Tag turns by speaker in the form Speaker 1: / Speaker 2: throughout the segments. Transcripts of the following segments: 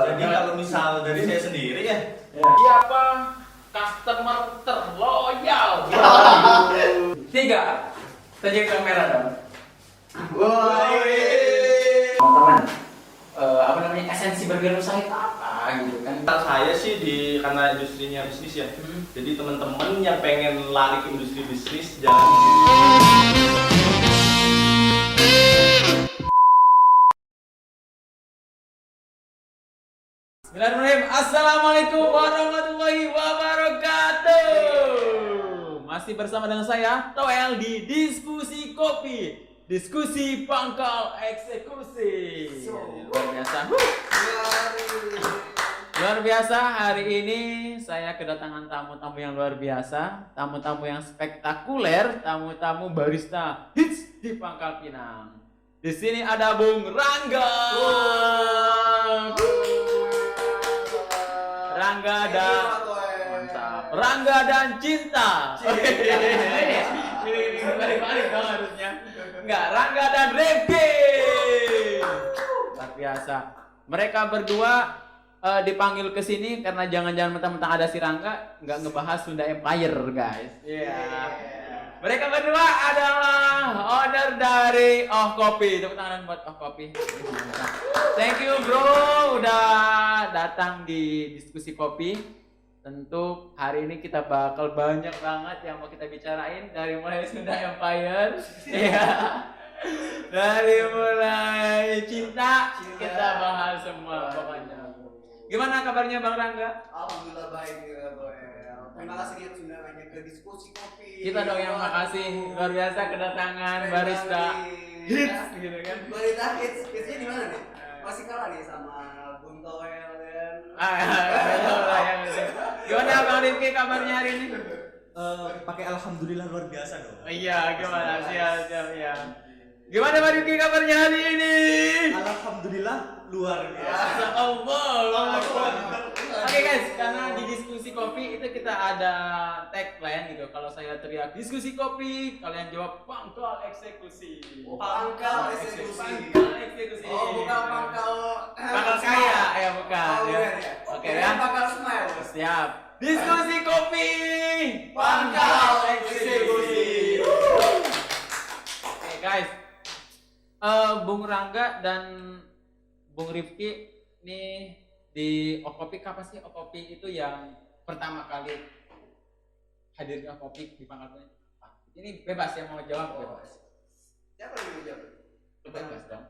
Speaker 1: Jadi kalau misal dari saya sendiri ya,
Speaker 2: siapa customer terloyal? 3. Tunjuk kamera dong. Teman-teman, apa namanya, esensi berwirausaha itu apa gitu kan?
Speaker 1: kalau saya sih karena industrinya bisnis ya. Jadi teman-teman yang pengen lari ke industri bisnis jangan.
Speaker 2: Bismillahirrahmanirrahim. Assalamualaikum warahmatullahi wabarakatuh. Masih bersama dengan saya Toel di Diskusi Kopi, diskusi pangkal eksekusi. Luar biasa. Luar biasa, hari ini saya kedatangan tamu-tamu yang luar biasa, tamu-tamu yang spektakuler, tamu-tamu barista hits di Pangkal Pinang. Di sini ada Bung Rangga. Rangga dan mantap. Rangga dan Cinta. Ini balik-balik dong harusnya. Enggak, Rangga dan Rifki. Luar biasa. Mereka berdua dipanggil ke sini karena jangan-jangan mentang-mentang ada si Rangga nggak ngebahas Sunda Empire, guys. Mereka berdua adalah owner dari Oh Kopi. Tepuk tangan buat Oh Kopi. Thank you bro udah datang di Diskusi Kopi. Tentu hari ini kita bakal banyak banget yang mau kita bicarain, dari mulai Sunda Empire, ya, dari mulai cinta, kita bahas semua pokoknya. Gimana kabarnya Bang Rangga?
Speaker 3: Alhamdulillah baik ya, terima kasih dia sudah nanya ke Diskusi Kopi.
Speaker 2: Kita dong yang makasih, luar biasa kedatangan barista hits gitu kan.
Speaker 3: Barista hitsnya di mana nih? Masih kalah nih sama Bung Toel dan
Speaker 2: Gimana Bang Rifki kabarnya hari ini?
Speaker 1: Pakai alhamdulillah luar biasa dong.
Speaker 2: Iya, gimana? Siap ya. Gimana Bang Rifki kabarnya hari ini?
Speaker 1: Alhamdulillah luar biasa.
Speaker 2: Allah. Oke guys, karena di Diskusi Kopi itu kita ada tagline gitu. Kalau saya teriak Diskusi Kopi, kalian jawab Pangkal Eksekusi.
Speaker 3: Pangkal Eksekusi.
Speaker 2: Pangkal Eksekusi.
Speaker 3: Oh, bukan pangkal
Speaker 2: kaya, ya bukan.
Speaker 3: Oh,
Speaker 2: Ya.
Speaker 3: ya.
Speaker 2: Oke ya.
Speaker 3: Pangkal smile.
Speaker 2: Siap. Diskusi Kopi,
Speaker 3: Pangkal Eksekusi.
Speaker 2: Oke guys, Bung Rangga dan Bung Rifki nih di Okopi. Kapan sih Okopi itu yang pertama kali hadir ke Okopi di Pangkal Pinang? Ini bebas, yang mau jawab bebas.
Speaker 3: Siapa yang mau jawab?
Speaker 2: Bebas dong.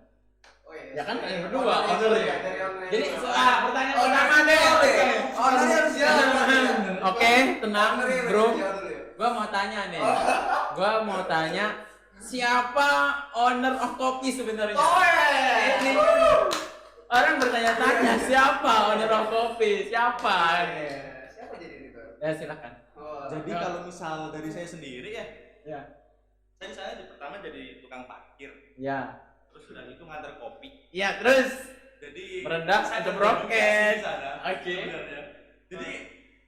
Speaker 3: Oh iya.
Speaker 2: Ya kan kalian berdua owner ya. Jadi pertanyaan
Speaker 3: Oh,
Speaker 2: pertama
Speaker 3: nanti
Speaker 2: deh.
Speaker 3: jawab
Speaker 2: Oke.
Speaker 3: deh. Oh, nanti harus jawab.
Speaker 2: Oke, tenang bro.
Speaker 3: Jawab dulu ya.
Speaker 2: Gua mau tanya nih. Gua mau tanya siapa owner of kopi sebenarnya? Ini orang bertanya-tanya siapa owner of kopi? Siapa?
Speaker 3: Siapa jadi ini tuh?
Speaker 2: Ya silakan.
Speaker 1: Jadi kalau misal dari saya sendiri ya,
Speaker 2: Ya.
Speaker 1: saya di sana pertama jadi tukang parkir,
Speaker 2: Ya.
Speaker 1: terus udah itu nganter kopi.
Speaker 2: Ya terus.
Speaker 1: Jadi
Speaker 2: Merendah
Speaker 1: saya
Speaker 2: untuk
Speaker 1: beredukasi
Speaker 2: roket.
Speaker 1: di sana,
Speaker 2: Oke.
Speaker 1: sebenarnya. Jadi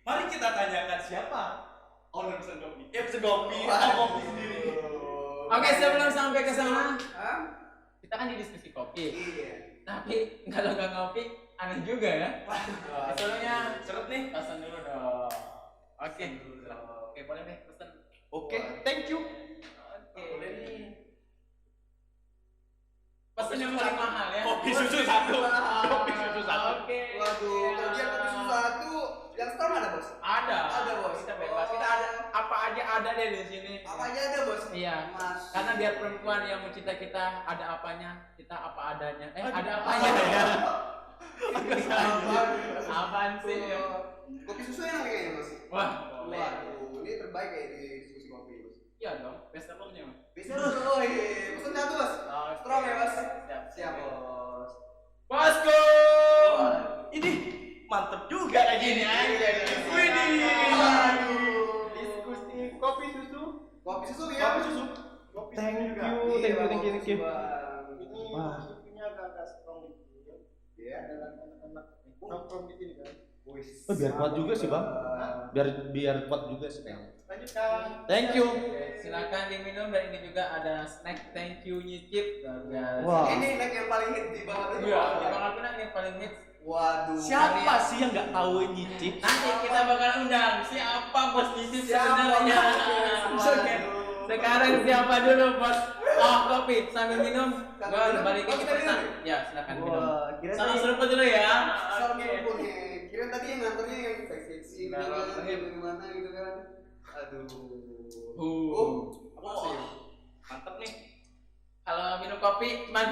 Speaker 1: mari kita tanyakan siapa owner pesen kopi. Pesen kopi, kopi sendiri.
Speaker 2: Oke, sebelum sampai ke sana,
Speaker 3: Hah?
Speaker 2: kita kan di Diskusi Kopi.
Speaker 3: Iya.
Speaker 2: Tapi kalau nggak ngopi, aneh juga ya. Soalnya
Speaker 1: Seret nih.
Speaker 2: pesan dulu dong. Oke. Oke, boleh deh pesan.
Speaker 1: Oke, thank you.
Speaker 2: Oke. Pesan yang paling mahal ya.
Speaker 1: Kopi susu satu. Kopi susu satu.
Speaker 2: Oke.
Speaker 3: Waduh, kalau dia kopi susu satu, yang strong ada bos?
Speaker 2: Ada.
Speaker 3: Ada, Bos.
Speaker 2: Kita bebas. Kita ada apa aja ada deh di sini.
Speaker 3: Apa aja ada bos?
Speaker 2: Iya.
Speaker 3: Mas.
Speaker 2: Karena biar perempuan yang mencinta kita ada apanya, kita apa adanya. Ada apanya ya. Apaan sih?
Speaker 3: Kopi susu enak kayaknya bos.
Speaker 2: Wah,
Speaker 3: Waduh, ini terbaik kayak di Diskusi Kopi bos.
Speaker 2: iya dong, bestsellernya Mas.
Speaker 3: Bisa bos, oh iya, pesan satu bos.
Speaker 2: Oke.
Speaker 3: Strong ya bos.
Speaker 2: Siap.
Speaker 3: Siap bos.
Speaker 2: Bosku.
Speaker 1: Ini mantep juga kayak gini aja. Widih.
Speaker 3: Waduh.
Speaker 2: Diskusi kopi susu.
Speaker 3: Kopi susu ya.
Speaker 1: Kopi susu.
Speaker 3: Kopi
Speaker 1: Thank
Speaker 3: susu juga.
Speaker 1: you,
Speaker 3: Iya,
Speaker 1: thank you.
Speaker 3: Bang. Bang.
Speaker 4: Ini
Speaker 1: Wah.
Speaker 4: susunya agak strong dikit.
Speaker 3: Iya.
Speaker 4: Ada anak-anak nongkrong di sini kan.
Speaker 3: Wis.
Speaker 1: Biar kuat juga sih, Bang. Biar kuat juga sih, Bang.
Speaker 4: Lanjutkan.
Speaker 1: Thank you.
Speaker 2: Silakan diminum, dan ini juga ada snack thank you nyicip.
Speaker 1: Wah.
Speaker 3: Ini leg yang paling hit di bawah itu.
Speaker 2: Iya, di Pangkal Pinang yang paling hits
Speaker 3: Waduh.
Speaker 1: Siapa sih yang nggak tahu nyicip?
Speaker 2: Nanti kita bakal undang siapa bos nyicip
Speaker 3: Siapa
Speaker 2: sebenarnya.
Speaker 3: bos?
Speaker 2: Oke. Sekarang siapa dulu bos? Oh kopi sambil minum. Gua balikin
Speaker 3: Oh, kita minum
Speaker 2: pesan. Ya silakan minum.
Speaker 3: Wah, kira
Speaker 2: Salam
Speaker 3: tadi
Speaker 2: seruput dulu ya.
Speaker 3: salam
Speaker 2: Oke.
Speaker 3: seruput nih. Kira tadi yang nganternya yang seksi
Speaker 2: Nah,
Speaker 3: gimana gitu kan. Aduh. Apa
Speaker 1: Wah,
Speaker 3: sih?
Speaker 1: mantep nih.
Speaker 2: Kalau minum kopi cuman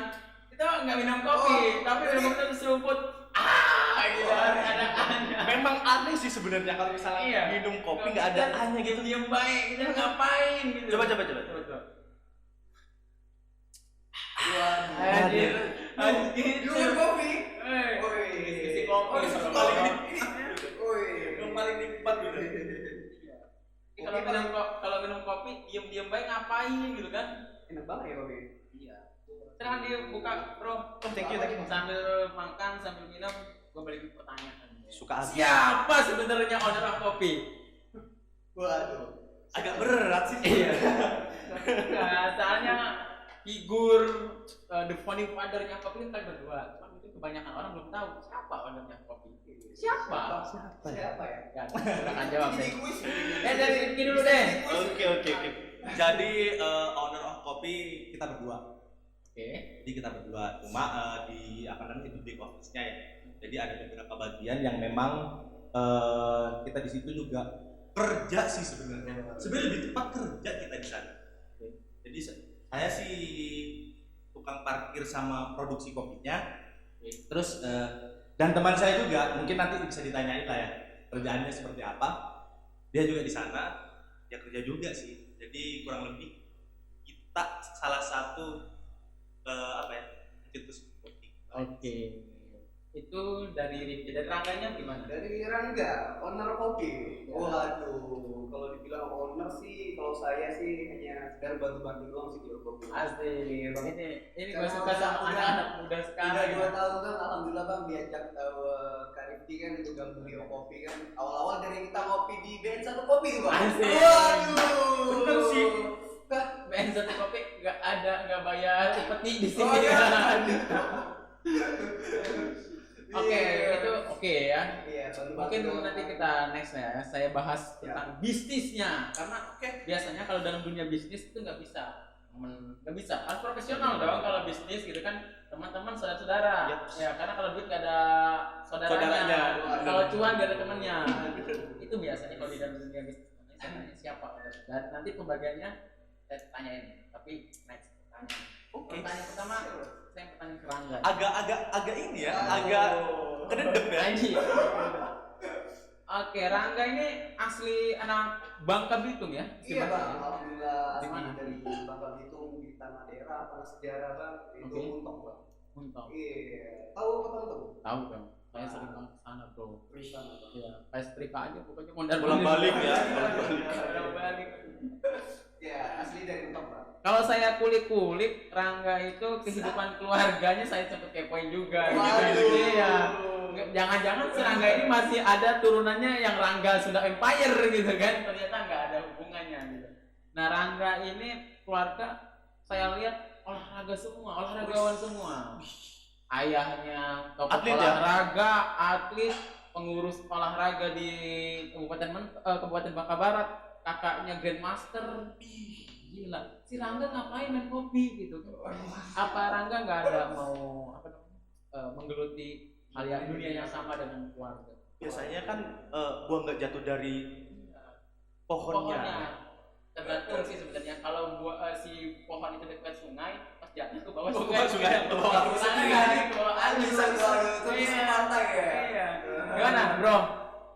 Speaker 2: kita nggak minum kopi, tapi minum kopi seruput. Gitu ada.
Speaker 1: Memang aneh sih sebenarnya kalau misalnya
Speaker 2: Iya.
Speaker 1: minum kopi nggak ada aneh gitu.
Speaker 2: Diam baik, kita ngapain gitu.
Speaker 1: Coba.
Speaker 2: Anjir. Anjir.
Speaker 3: Lu minum kopi?
Speaker 2: Eh.
Speaker 3: Woi.
Speaker 2: Isi kopi.
Speaker 3: Oh, isi
Speaker 1: Yang
Speaker 3: kopi.
Speaker 1: paling
Speaker 3: Woi.
Speaker 1: yang paling nikmat gitu.
Speaker 2: Kalau minum kopi diam baik ngapain gitu kan?
Speaker 3: Enak banget ya kopi.
Speaker 2: Iya. Sekarang dia buka bro.
Speaker 1: Thank you.
Speaker 2: Sambil makan sambil minum, gue balik pertanyaan.
Speaker 1: Suka agak
Speaker 2: Siapa sebenarnya owner of kopi?
Speaker 3: Waduh.
Speaker 1: agak berat sih.
Speaker 2: Iya. Nah, soalnya figur the founding father-nya kopi kan berdua. Cuman itu kebanyakan orang belum tahu siapa ownernya kopi. Siapa
Speaker 3: Siapa ya?
Speaker 2: Ya, silakan jawab deh.
Speaker 3: Jadi kuis.
Speaker 2: Dari Rifki dulu deh.
Speaker 1: Oke. Jadi owner of kopi kita berdua.
Speaker 2: Oke.
Speaker 1: Jadi kita berdua cuma di apa namanya itu back office-nya ya. Jadi ada beberapa bagian yang memang kita di situ juga kerja sih sebenarnya. Sebenarnya lebih tepat kerja kita di sana. Jadi saya sih tukang parkir sama produksi kopinya. Terus dan teman saya juga mungkin nanti bisa ditanyain lah ya kerjaannya seperti apa. Dia juga di sana, dia kerja juga sih. Jadi kurang lebih kita salah satu apa ya situs kopi.
Speaker 2: Oke. Itu dari Rifki. Dari Rangganya gimana?
Speaker 3: Dari Rangga, owner kopi. Waduh, kalau dibilang owner sih, kalau saya sih hanya sekedar bantu-bantu doang sih jual kopi.
Speaker 2: Asik. Ini gue
Speaker 3: Karena
Speaker 2: suka sama
Speaker 3: udah-
Speaker 2: anak-anak muda
Speaker 3: Udah
Speaker 2: sekarang.
Speaker 3: 2 tahun kan, alhamdulillah bang diajak Kak Rifki kan untuk Beliau Kopi kan. Awal-awal dari kita ngopi di BN satu kopi tuh bang.
Speaker 2: Asik.
Speaker 3: Waduh.
Speaker 1: Bener sih.
Speaker 2: BN satu kopi nggak bayar peti di sini.
Speaker 3: Oh, iya.
Speaker 2: Oke,
Speaker 3: Iya.
Speaker 2: itu oke ya.
Speaker 3: Iya, bantu-bantu
Speaker 2: Mungkin
Speaker 3: doang.
Speaker 2: nanti kita next ya. Saya bahas
Speaker 3: Ya.
Speaker 2: tentang bisnisnya karena biasanya kalau dalam dunia bisnis itu nggak bisa harus profesional dong kalau bisnis gitu kan teman-teman saudara-saudara ya karena kalau duit nggak ada saudaranya
Speaker 1: Saudaranya.
Speaker 2: kalau cuan nggak ada temennya itu biasanya kalau di dalam dunia bisnis saya tanya siapa dan nanti pembagiannya saya tanyain tapi next pertanyaan pertanyaan pertama saya pertanyaan ke Rangga
Speaker 1: Agak ini ya, agak kedendep ya.
Speaker 2: Anjir. Oke, Rangga ini asli anak Bangka Belitung ya?
Speaker 3: Iya bang, alhamdulillah
Speaker 2: Di mana?
Speaker 3: dari Bangka Belitung di tanah daerah, tanah sejarah bang, itu
Speaker 2: Oke.
Speaker 3: Muntok bang.
Speaker 2: Muntok.
Speaker 3: Iya, tahu kota Muntok?
Speaker 2: Tahu dong. Saya sering banget ke sana, Bro.
Speaker 3: Di sana bang.
Speaker 2: Iya, kayak setrika aja pokoknya mondar
Speaker 1: Pulang balik ya,
Speaker 2: Pulang balik.
Speaker 3: Iya, asli dari Muntok bang.
Speaker 2: Kalau saya kulik-kulik Rangga itu kehidupan keluarganya saya sempet kepoin juga gitu.
Speaker 3: Waduh.
Speaker 2: Iya. Jangan-jangan si Rangga ini masih ada turunannya yang Rangga Sunda Empire gitu kan. Ternyata nggak ada hubungannya gitu. Nah, Rangga ini keluarga saya lihat olahraga semua, olahragawan semua. Ayahnya tokoh
Speaker 1: Atlet ya?
Speaker 2: olahraga, atlet, pengurus olahraga di Kabupaten Bangka Barat, kakaknya grandmaster. Gila, si Rangga ngapain main kopi gitu? Apa Rangga nggak ada mau menggeluti hal yang dunia yang sama dengan keluarga?
Speaker 1: Biasanya kan buah nggak jatuh dari pohonnya.
Speaker 2: Tergantung sih sebenarnya. Kalau si pohon itu dekat sungai, pas jatuh ke bawah
Speaker 1: Ke
Speaker 2: sungai.
Speaker 1: bawah sungai, ke bawah
Speaker 2: sungai, ke bawah
Speaker 3: Bisa tuh
Speaker 2: Iya.
Speaker 3: pantai ya.
Speaker 2: Iya. Gimana, Bro?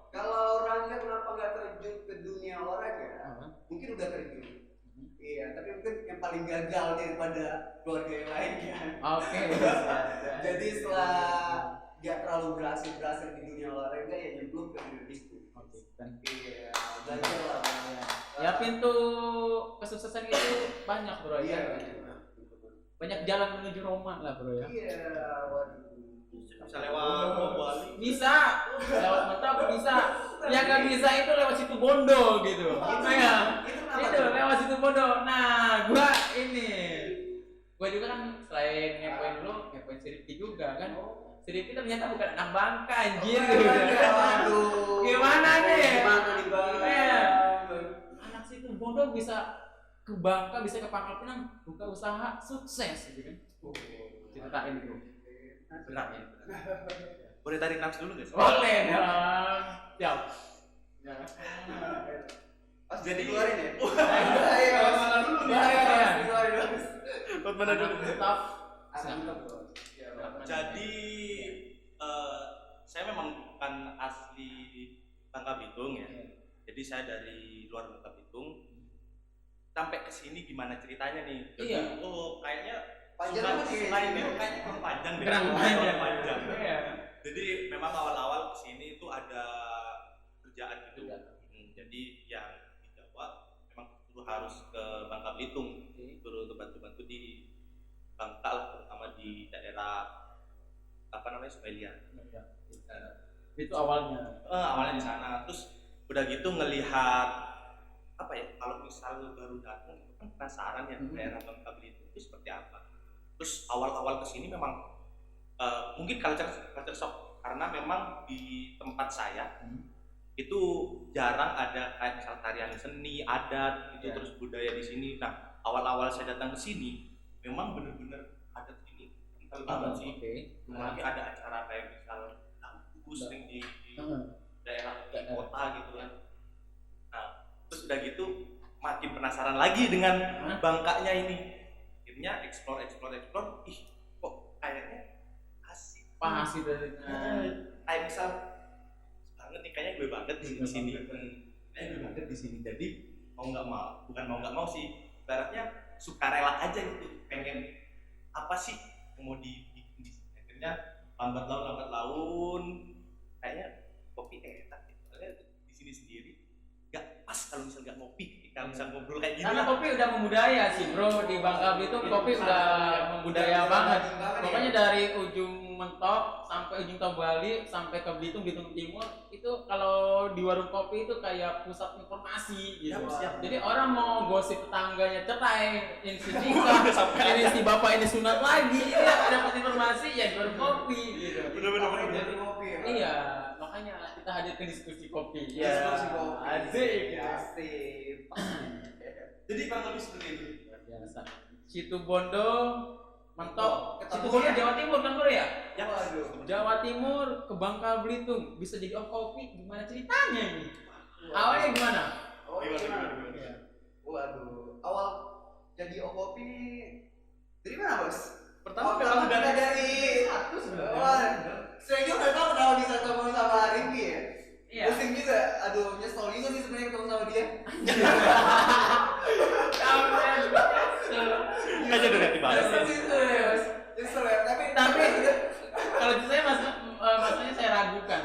Speaker 3: Kalau Rangga kenapa nggak terjun ke dunia olahraga? Mungkin udah terjun. Iya, tapi mungkin yang paling gagal daripada keluarga yang lain kan.
Speaker 2: Oke.
Speaker 3: Jadi setelah nggak terlalu berhasil di dunia olahraga ya nyemplung ke dunia bisnis.
Speaker 2: Oke, dan
Speaker 3: Iya, belajar lah.
Speaker 2: ya pintu kesuksesan itu banyak, Bro
Speaker 3: Iya.
Speaker 2: ya. Banyak jalan menuju Roma lah, Bro ya.
Speaker 3: Iya, waduh.
Speaker 1: Bisa lewat Bali.
Speaker 2: Bisa lewat mentok bisa. Yang nggak bisa itu lewat situ Bondo gitu.
Speaker 3: Itu
Speaker 2: Ya.
Speaker 3: kenapa
Speaker 2: Itu
Speaker 3: tuh?
Speaker 2: lewat situ Bondo. Nah, gua juga kan selain ngepoin lu, ngepoin si Rifki juga kan. si Rifki ternyata bukan anak Bangka anjir.
Speaker 3: Waduh.
Speaker 2: Gimana nih?
Speaker 3: Gimana nih bang?
Speaker 2: Iya. Anak situ bodoh bisa ke Bangka, bisa ke Pangkal Pinang, buka usaha sukses gitu kan. Ceritain bro.
Speaker 1: Berat ya. Boleh tarik nafas dulu guys?
Speaker 2: Boleh dong. Siap.
Speaker 3: Pas jadi keluarin ya?
Speaker 2: Ayo,
Speaker 1: Buat mana dulu?
Speaker 2: Tetap.
Speaker 1: Jadi saya memang bukan asli Bangka Belitung ya. Jadi saya dari luar Bangka Belitung. Sampai ke sini gimana ceritanya nih? Jadi,
Speaker 2: Iya.
Speaker 1: Oh, kayaknya
Speaker 3: Panjang banget ya.
Speaker 1: sungai ini kayaknya kurang panjang deh.
Speaker 2: Kurang
Speaker 1: Kurang
Speaker 2: panjang. Iya.
Speaker 1: Jadi memang awal-awal ke sini itu ada kerjaan gitu.
Speaker 2: Kerjaan.
Speaker 1: Jadi yang di Jawa memang suruh harus ke Bangka Belitung, suruh bantu-bantu di Bangka lah, terutama di daerah apa namanya Sungai Liat.
Speaker 2: Itu awalnya.
Speaker 1: Awalnya di sana, terus udah gitu ngelihat apa ya, kalau misal baru datang itu kan penasaran ya daerah Bangka Belitung itu seperti apa. Terus awal-awal kesini memang mungkin culture shock karena memang di tempat saya itu jarang ada kayak misal tarian seni adat itu terus budaya di sini. Nah awal-awal saya datang ke sini memang bener-bener adat ini kental banget sih. Apalagi ada acara kayak misal kampus sering di daerah di kota gitu kan. Nah terus udah gitu makin penasaran lagi dengan Bangkanya ini. Akhirnya explore, ih kok kayaknya asik.
Speaker 2: Pas gitu.
Speaker 1: Kayak misal banget nih, kayaknya gue banget di sini. Kayaknya gue banget di sini. Jadi mau nggak mau, bukan mau nggak mau sih, ibaratnya sukarela aja gitu. Pengen apa sih yang mau dibikin di sini. Akhirnya lambat laun, kayaknya kopi enak. Soalnya di sini sendiri nggak pas kalau misal nggak ngopi. Kalau misal ngobrol kayak gini.
Speaker 2: Karena kopi udah membudaya sih bro, di Bangka Belitung kopi udah membudaya banget. Pokoknya dari ujung Mentok sampai ujung Bali sampai ke Belitung Timur itu kalau di warung kopi itu kayak pusat informasi gitu.
Speaker 1: Siap.
Speaker 2: Jadi orang mau gosip tetangganya cerai, ini si nikah, ini si bapak ini sunat lagi, ya dapat informasi ya di warung kopi gitu.
Speaker 1: Bener-bener.
Speaker 3: Jadi ngopi ya.
Speaker 2: Iya, makanya kita hadirkan diskusi kopi.
Speaker 3: Diskusi kopi.
Speaker 2: Asik.
Speaker 3: Asik.
Speaker 1: Jadi kurang lebih seperti itu.
Speaker 2: Luar biasa. Situ Bondo, Mentok,
Speaker 3: Ketemu
Speaker 2: Situ Bondo
Speaker 3: ya?
Speaker 2: Jawa Timur kan bro ya?
Speaker 1: Ya,
Speaker 3: Waduh.
Speaker 2: Jawa Timur ke Bangka Belitung bisa jadi om kopi, gimana ceritanya ini? Awalnya gimana?
Speaker 3: Oh
Speaker 1: Gimana,
Speaker 3: gimana?
Speaker 1: gimana?
Speaker 3: Waduh. Awal jadi kopi dari mana bos?
Speaker 1: Pertama
Speaker 3: memang
Speaker 1: memang
Speaker 3: dari
Speaker 2: satu sebenarnya.
Speaker 3: Wah, saya juga nggak tahu kenapa bisa ketemu sama Rinky ya.
Speaker 2: Iya.
Speaker 3: Pusing juga, aduh nyesel juga sih sebenarnya ketemu sama dia.
Speaker 1: aja udah dibahas.
Speaker 3: Nyesel ya, tapi
Speaker 2: Kalau saya maksudnya saya ragukan.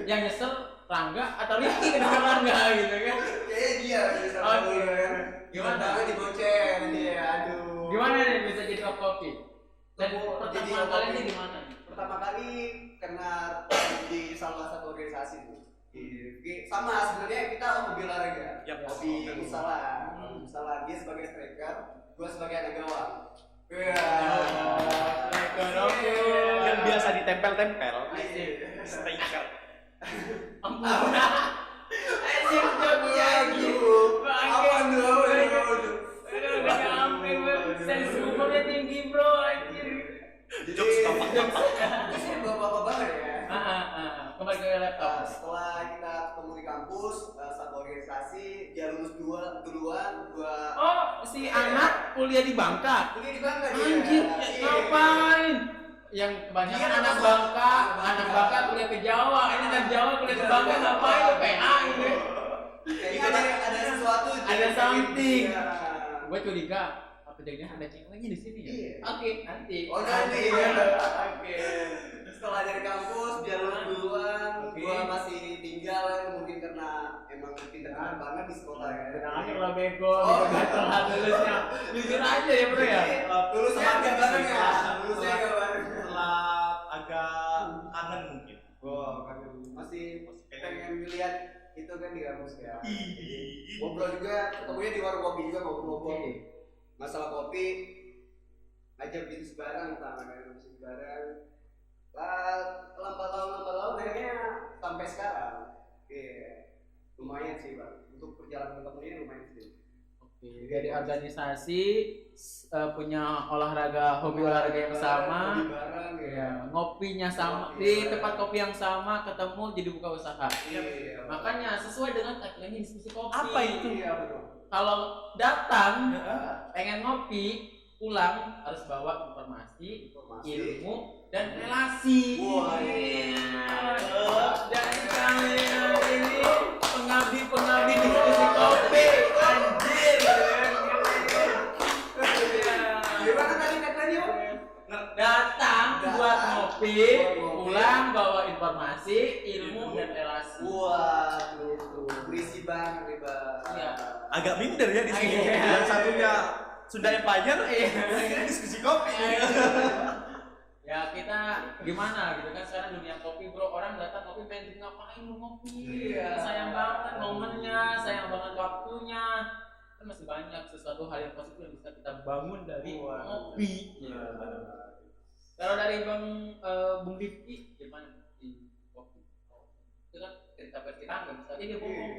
Speaker 2: Yang nyesel Rangga atau Rifki kenapa Rangga gitu kan?
Speaker 3: kayaknya dia bisa
Speaker 2: Oh,
Speaker 3: ketemu
Speaker 2: iya.
Speaker 3: kan.
Speaker 2: Gimana?
Speaker 3: Tapi diboceng dia, aduh.
Speaker 2: Gimana nih bisa jadi om kopi? Dan
Speaker 3: Jadi
Speaker 2: pertama
Speaker 3: om
Speaker 2: kalinya
Speaker 3: kopi.
Speaker 2: gimana?
Speaker 3: Pertama kali kena di salah satu organisasi tuh. Sama sebenarnya kita hobi olahraga.
Speaker 1: Yap.
Speaker 3: Hobi futsal. Futsal dia sebagai striker, gua sebagai anak gawang. Iya.
Speaker 1: Yang biasa ditempel-tempel.
Speaker 3: Iya.
Speaker 1: Striker.
Speaker 2: Ampun. Anjir joknya gitu.
Speaker 3: Apa tuh?
Speaker 2: Udah nyampe sense humornya tinggi bro anjir.
Speaker 1: Jokes gampang.
Speaker 3: Di sini bapak-bapak banget ya.
Speaker 2: Kembali ke laptop.
Speaker 3: Setelah kita ketemu di kampus, satu organisasi, dia lulus duluan, gua
Speaker 2: Oh, si anak kuliah di Bangka.
Speaker 3: kuliah di Bangka dia.
Speaker 2: Anjir,
Speaker 3: Iya.
Speaker 2: ngapain? Yang kebanyakan
Speaker 3: Dia
Speaker 2: anak
Speaker 3: anak
Speaker 2: Bangka,
Speaker 3: Bangka.
Speaker 2: anak Bangka kuliah ke Jawa. Ini anak Jawa kuliah ke Bangka ngapain? Ke PA gitu.
Speaker 3: Kayaknya ada sesuatu.
Speaker 2: Ada something.
Speaker 3: Iya.
Speaker 2: Gue curiga apa jangan ada ceweknya di sini ya?
Speaker 3: Iya.
Speaker 2: Oke, nanti.
Speaker 3: Oh nanti ya. Oke. Setelah dari kampus dia lulus duluan,
Speaker 2: Oke.
Speaker 3: gua masih tinggal mungkin karena emang pintar banget di sekolah ya.
Speaker 2: Tenang aja kalau bego,
Speaker 3: Oh.
Speaker 2: gitu telat lulusnya. Jujur aja ya bro ya.
Speaker 3: Lulusnya
Speaker 1: Semakin
Speaker 3: agak bareng ya.
Speaker 1: sih.
Speaker 3: Lulusnya agak bareng.
Speaker 1: Setelah agak kangen mungkin.
Speaker 3: Wah, masih pengen melihat itu kan di kampus ya. Ngobrol juga, ketemunya di warung kopi juga ngobrol-ngobrol. Masalah kopi, ngajak bisnis bareng, utama kan bisnis bareng. lambat laun akhirnya sampai sekarang. Iya, lumayan sih bang. Untuk perjalanan ketemu ini lumayan sih.
Speaker 2: Oke, dari organisasi punya olahraga, hobi olahraga yang sama,
Speaker 3: Hobi bareng ya.
Speaker 2: ya, ngopinya sama,
Speaker 3: Ngopi
Speaker 2: di
Speaker 3: bareng.
Speaker 2: tempat kopi yang sama, ketemu jadi buka usaha.
Speaker 3: Iya.
Speaker 2: Makanya sesuai dengan tagline diskusi kopi.
Speaker 1: Apa itu?
Speaker 3: Iya betul.
Speaker 2: Kalau datang
Speaker 1: Ya.
Speaker 2: pengen ngopi, pulang harus bawa informasi, ilmu, dan relasi.
Speaker 3: Wah,
Speaker 2: Jadi kalian ini pengabdi diskusi kopi, anjir.
Speaker 3: Gimana tadi katanya?
Speaker 2: Datang buat ngopi,
Speaker 3: Buat ngopi.
Speaker 2: pulang bawa informasi, ilmu, dan relasi.
Speaker 3: Wah, itu berisi banget nih bang.
Speaker 2: Iya.
Speaker 1: Agak minder ya di sini.
Speaker 2: Iya.
Speaker 1: Yang satunya Sunda Empire,
Speaker 2: Iya.
Speaker 1: yang ini diskusi kopi.
Speaker 2: Ya kita gimana gitu kan sekarang dunia kopi bro, orang datang kopi pengen ngapain lu ngopi.
Speaker 3: Iya.
Speaker 2: Sayang banget momennya, sayang banget waktunya. Kan masih banyak sesuatu hal yang positif yang bisa kita bangun dari
Speaker 3: Wah.
Speaker 2: ngopi.
Speaker 1: Iya, benar.
Speaker 2: Kalau dari Bung Rifki gimana di kopi? Itu kan cerita versi Rangga, bisa aja dia bohong.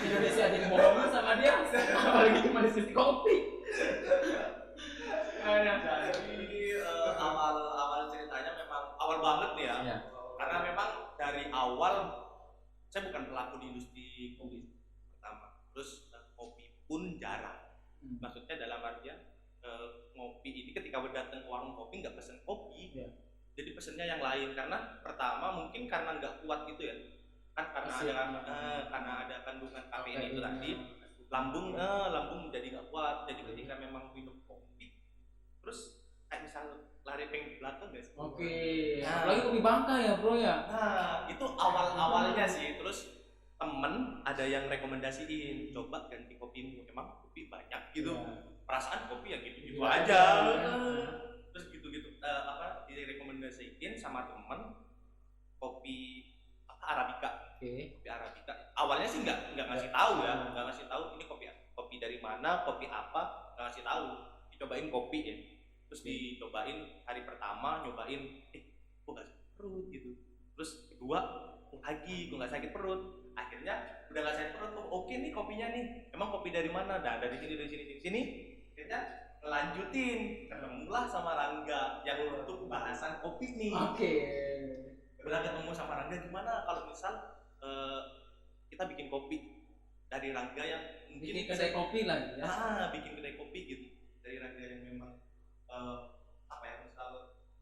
Speaker 2: Indonesia jadi bohongan sama dia, apalagi cuma diskusi kopi.
Speaker 1: Jadi awal ceritanya memang awal banget nih ya.
Speaker 2: Iya.
Speaker 1: Karena memang dari awal saya bukan pelaku di industri kopi pertama. Terus kopi pun jarang. Maksudnya dalam artian ngopi ini ketika datang ke warung kopi nggak pesen kopi.
Speaker 2: Iya.
Speaker 1: Jadi pesennya yang lain karena pertama mungkin karena nggak kuat gitu ya. Kan karena
Speaker 2: Asik.
Speaker 1: karena ada kandungan kafein itu tadi lambung jadi nggak kuat. Jadi ketika memang minum kopi terus kayak misal lari pengen ke belakang guys.
Speaker 2: Oke.
Speaker 1: Nah.
Speaker 2: Apalagi kopi Bangka ya bro ya.
Speaker 1: Nah, itu awalnya sih. Terus temen ada yang rekomendasiin, coba ganti kopimu. Emang kopi banyak gitu.
Speaker 2: Iya.
Speaker 1: Perasaan kopi ya gitu-gitu
Speaker 2: Gitu
Speaker 1: aja.
Speaker 2: aja.
Speaker 1: Terus gitu-gitu direkomendasiin sama temen kopi Arabica.
Speaker 2: Oke.
Speaker 1: Kopi Arabica. Awalnya sih nggak ngasih tahu ya, nggak ngasih tahu ini kopi dari mana, kopi apa, nggak ngasih tahu. Dicobain kopi ya. Terus dicobain hari pertama nyobain, kok nggak sakit perut gitu. Terus kedua lagi, kok nggak sakit perut. Akhirnya udah nggak sakit perut, oke nih kopinya nih. Emang kopi dari mana? Nah dari sini. Akhirnya lanjutin, ketemulah sama Rangga yang untuk bahasan kopi nih.
Speaker 2: Oke.
Speaker 1: Udah ketemu sama Rangga gimana kalau misal kita bikin kopi dari Rangga yang mungkin
Speaker 2: Bikin kedai kopi lagi ya.
Speaker 1: bikin kedai kopi gitu dari Rangga yang memang apa ya misal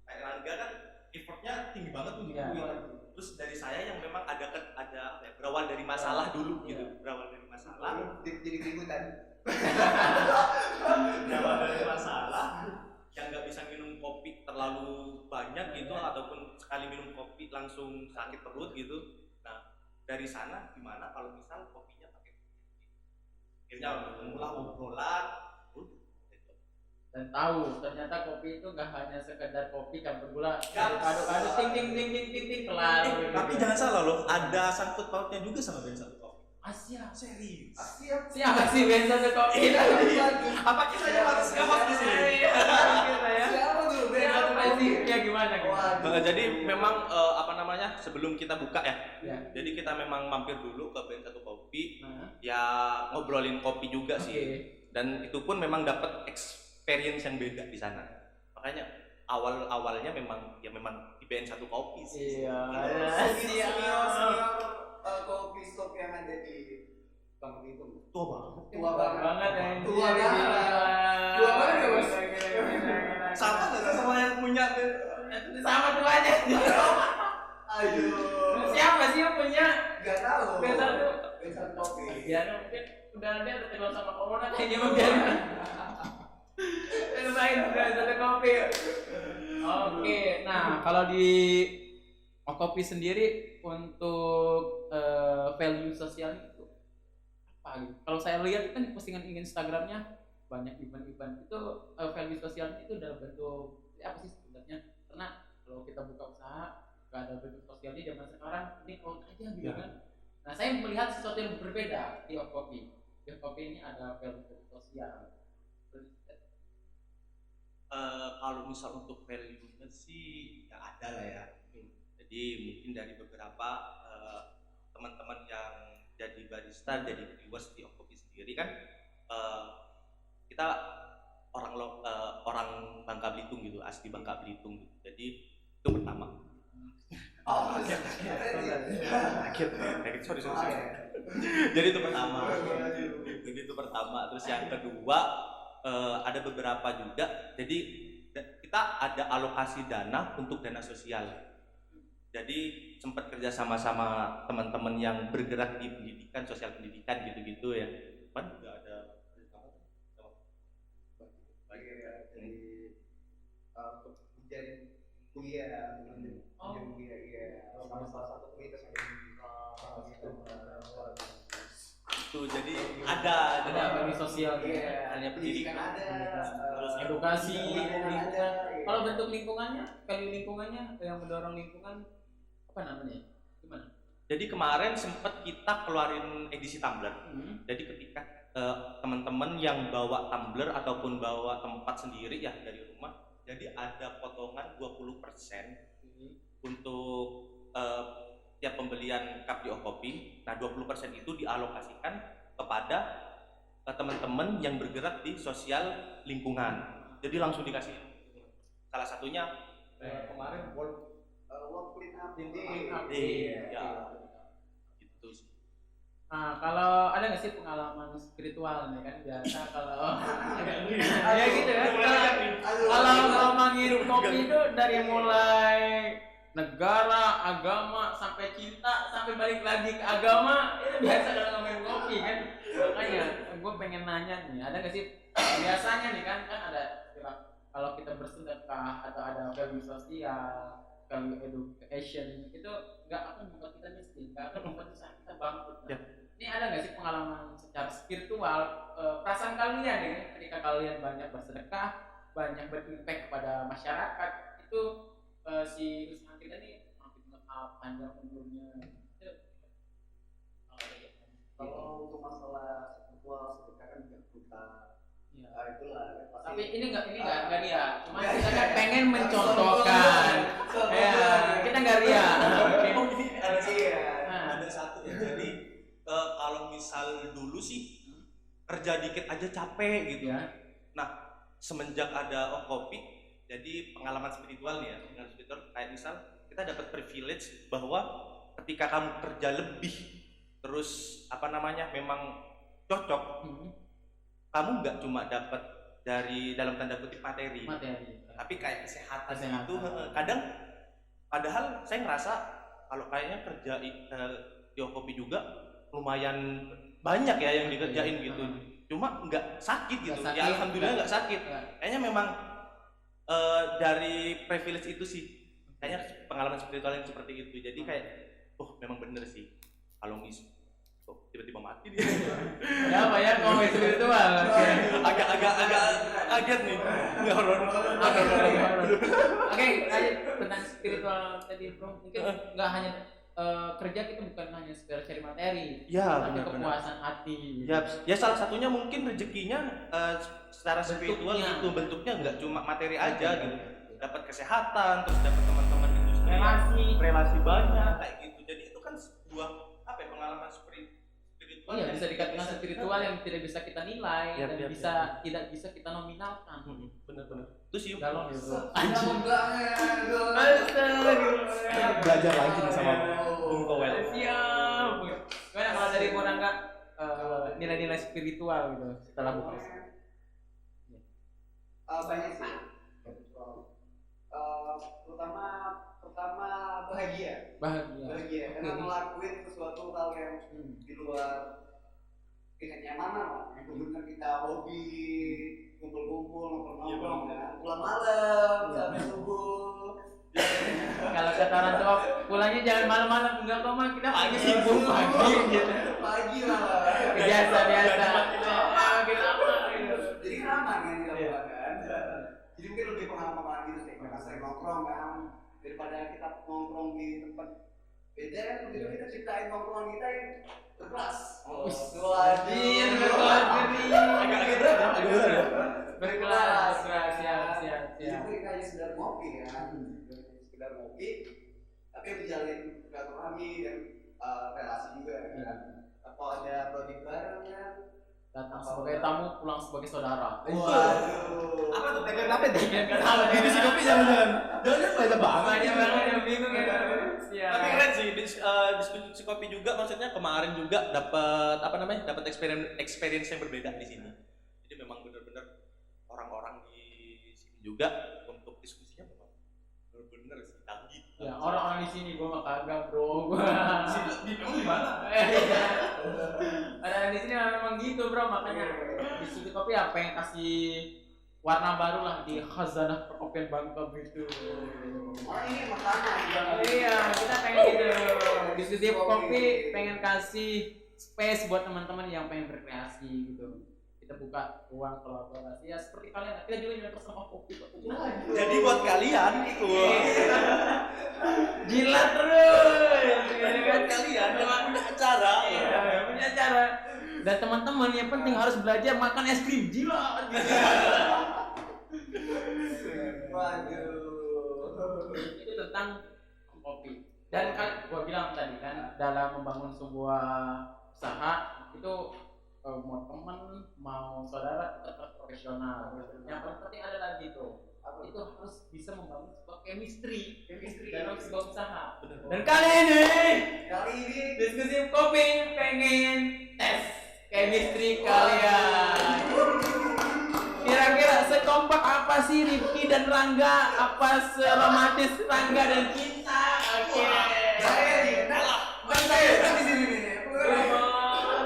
Speaker 1: kayak Rangga kan effortnya tinggi banget tuh gitu.
Speaker 2: Iya.
Speaker 1: Terus dari saya yang memang ada apa ya, berawal dari masalah dulu gitu, berawal dari masalah,
Speaker 3: Jadi keributan.
Speaker 1: berawal dari masalah yang nggak bisa minum kopi terlalu banyak gitu ataupun sekali minum kopi langsung sakit perut gitu. Nah dari sana gimana kalau misal kopinya pakai akhirnya mulai obrolan
Speaker 2: Dan tahu ternyata kopi itu nggak hanya sekedar kopi campur gula.
Speaker 1: Nggak.
Speaker 2: Aduk ting kelar.
Speaker 1: tapi jangan salah loh, ada sangkut pautnya juga sama Ben satu kopi.
Speaker 2: Asia.
Speaker 1: Serius.
Speaker 3: Siap.
Speaker 2: Siapa sih Ben satu kopi?
Speaker 1: Iya. Apa kita yang harus nge-host di sini?
Speaker 2: Kita ya.
Speaker 3: Siapa tuh?
Speaker 2: Siapa sih? Ya gimana?
Speaker 3: Wah,
Speaker 1: Jadi memang apa namanya sebelum kita buka ya,
Speaker 2: Ya.
Speaker 1: jadi kita memang mampir dulu ke Ben satu kopi,
Speaker 2: Nah,
Speaker 1: ya ngobrolin kopi juga
Speaker 2: oke.
Speaker 1: sih. Dan itu pun memang dapat experience yang beda di sana. Makanya awalnya memang di BN satu kopi sih.
Speaker 2: Iya.
Speaker 3: senior kopi stop yang ada di Bang itu.
Speaker 1: Tua banget.
Speaker 3: Tua banget.
Speaker 2: ya.
Speaker 3: Tua banget. Tua banget ya, Bos?
Speaker 1: Sama nggak sih sama yang punya tuh?
Speaker 2: Sama tuanya.
Speaker 3: Aduh.
Speaker 2: Siapa sih yang punya?
Speaker 3: Gak tahu.
Speaker 2: Ben satu.
Speaker 3: Ben satu kopi.
Speaker 2: Ya mungkin udah ada terkenal sama corona kayaknya mungkin. Main Ben satu kopi. Oke, nah kalau di kopi sendiri untuk value sosial itu apa gitu? Kalau saya lihat kan postingan Instagramnya banyak event-event itu value sosialnya itu dalam bentuk apa sih sebenarnya? Karena kalau kita buka usaha nggak ada bentuk sosialnya zaman sekarang ini out aja gitu
Speaker 1: Ya.
Speaker 2: kan. Nah saya melihat sesuatu yang berbeda di kopi. Di kopi ini ada value sosial.
Speaker 1: Kalau misal untuk value-nya sih ya ada lah ya. Jadi mungkin dari beberapa teman-teman yang jadi barista, jadi brewers di Okopi sendiri kan kita orang Bangka Belitung gitu, asli Bangka Belitung gitu. Jadi itu pertama.
Speaker 3: Oh,
Speaker 1: Sorry. Jadi itu pertama. Terus yang kedua ada beberapa juga. Jadi kita ada alokasi dana untuk dana sosial. Jadi sempat kerja sama teman-teman yang bergerak di pendidikan, sosial pendidikan gitu-gitu ya. Kan juga ada
Speaker 3: untuk menjadi kuliah, sama salah satu komunitas yang
Speaker 1: itu. Jadi ada
Speaker 2: bagi sosial
Speaker 1: hanya pendidikan
Speaker 2: terus edukasi lingkungan. Kalau bentuk lingkungannya yang mendorong lingkungan apa namanya? Gimana?
Speaker 1: Jadi kemarin sempat kita keluarin edisi tumbler. Jadi ketika teman-teman yang bawa tumbler ataupun bawa tempat sendiri ya dari rumah, jadi ada potongan 20% untuk tiap pembelian cup di Okopi. Nah 20% itu dialokasikan kepada teman-teman yang bergerak di sosial lingkungan. Jadi langsung dikasih. Salah satunya kemarin
Speaker 3: work clean up
Speaker 1: ya gitu sih.
Speaker 2: Nah, kalau ada nggak sih pengalaman spiritual nih kan biasa kalau ya gitu ya. Kalau ngomongin kopi itu dari mulai negara, agama sampai cinta sampai balik lagi ke agama itu biasa kalau ngomongin kopi kan. Makanya gue pengen nanya nih, ada nggak sih biasanya nih kan ada istilah kalau kita bersedekah atau ada value sosial, value education itu nggak akan membuat kita miskin, nggak akan membuat kita bangkrut. Nah, ini ada nggak sih pengalaman secara spiritual perasaan kalian nih ketika kalian banyak bersedekah, banyak berimpact kepada masyarakat itu si usaha kita nih makin maaf panjang umurnya itu
Speaker 3: kalau untuk masalah spiritual sedekah kan juga kita itulah pasti.
Speaker 2: Tapi ini enggak ria, cuma kita kan pengen mencontohkan ya kita enggak ria.
Speaker 1: Ada satu ya. Jadi kalau misal dulu sih kerja dikit aja capek gitu ya. Nah semenjak ada Okopi, jadi pengalaman spiritual nih ya, pengalaman spiritual kayak misal kita dapat privilege bahwa ketika kamu kerja lebih terus memang cocok, kamu nggak cuma dapat dari dalam tanda kutip materi. Tapi kayak kesehatan itu kadang padahal saya ngerasa kalau kayaknya kerja di Okopi juga lumayan banyak ya yang dikerjain gitu. Cuma nggak sakit gitu. Ya alhamdulillah nggak sakit. Kayaknya memang dari privilege itu sih, kayaknya pengalaman spiritual yang seperti itu. Jadi kayak, memang bener sih. Kalau tiba-tiba mati dia.
Speaker 2: Ya apa ya kalau spiritual?
Speaker 1: Agak kaget nih. Nggak horor.
Speaker 2: Oke, tentang spiritual tadi bro, mungkin nggak hanya kerja kita bukan hanya sekedar cari materi,
Speaker 1: ya,
Speaker 2: tapi kepuasan hati.
Speaker 1: Ya salah satunya mungkin rezekinya secara spiritual itu bentuknya nggak cuma materi aja gitu, dapat kesehatan, terus dapat teman-teman itu relasi banyak kayak gitu. Jadi itu kan sebuah pengalaman spiritual.
Speaker 2: Iya, bisa dikatakan spiritual yang tidak bisa kita nilai dan tidak bisa kita nominalkan.
Speaker 1: Benar-benar. Terus yuk
Speaker 2: dalam itu.
Speaker 1: Belajar lagi nih sama Bung Kowel.
Speaker 2: Siap. Gimana kalau dari Bung Rangga nilai-nilai spiritual gitu setelah buka?
Speaker 3: Banyak sih. Pertama bahagia karena ngelakuin sesuatu hal yang di luar kenyamanan lah. Benar kita hobi kumpul-kumpul nongkrong kan, pulang malam sampai subuh.
Speaker 2: Kalau kata orang tua pulangnya jangan malam-malam, enggak kok mah kita pagi sibuk gitu.
Speaker 3: Pagi malah
Speaker 2: biasa
Speaker 3: jadi aman kan kita pulang kan. Jadi mungkin lebih pengalaman gitu sih, karena sering nongkrong kan, daripada kita nongkrong di tempat beda kan, begitu kita ciptain nongkrong kita yang berkelas. Berkelas. Siap. Jadi kita hanya sekedar ngopi kan, sekedar ngopi. tapi dijalin silaturahmi dan relasi juga kan. Apa ada proyek bareng kan?
Speaker 2: Datang sebagai tamu, pulang sebagai saudara.
Speaker 3: Waduh.
Speaker 1: Apa tuh tagline apa tuh?
Speaker 2: Ini
Speaker 1: si kopi jangan-jangan. Jangan banyak
Speaker 2: banyak banget yang bingung ya.
Speaker 1: Tapi keren sih, diskusi kopi juga, maksudnya kemarin juga dapat apa namanya, dapat experience yang berbeda di sini. Jadi memang benar-benar orang-orang di sini juga untuk diskusinya memang benar-benar sih canggih.
Speaker 2: Ya orang-orang di sini gua mah kagak bro. Gua
Speaker 1: Di kamu di mana?
Speaker 2: ada di sini memang gitu bro, makanya diskusi kopi ya pengen kasih warna baru lah di khazanah perkopian Bangka gitu.
Speaker 3: Oh ini makanan.
Speaker 2: Iya, kita pengen gitu. Diskusi kopi pengen kasih space buat teman-teman yang pengen berkreasi gitu. Kita buka ruang kolaborasi ya seperti kalian. Kita juga nyontoh sama kopi kok.
Speaker 1: Jadi buat kalian itu
Speaker 2: Jilat terus.
Speaker 1: buat kalian yang punya acara.
Speaker 2: Iya, punya acara. Dan teman-teman yang penting harus belajar makan es krim jilat.
Speaker 3: Waduh.
Speaker 2: Itu tentang kopi. Dan kan gua bilang tadi kan dalam membangun sebuah usaha itu mau teman mau saudara tetap profesional. Yang paling penting ada lagi tuh. Itu harus bisa membangun sebuah chemistry dalam sebuah usaha. Dan kali ini diskusi kopi pengen tes chemistry kalian. Kira-kira sekompak apa sih Rifki dan Rangga? Apa seromantis Rangga dan Cinta? Oke.
Speaker 3: Saya di sini nih.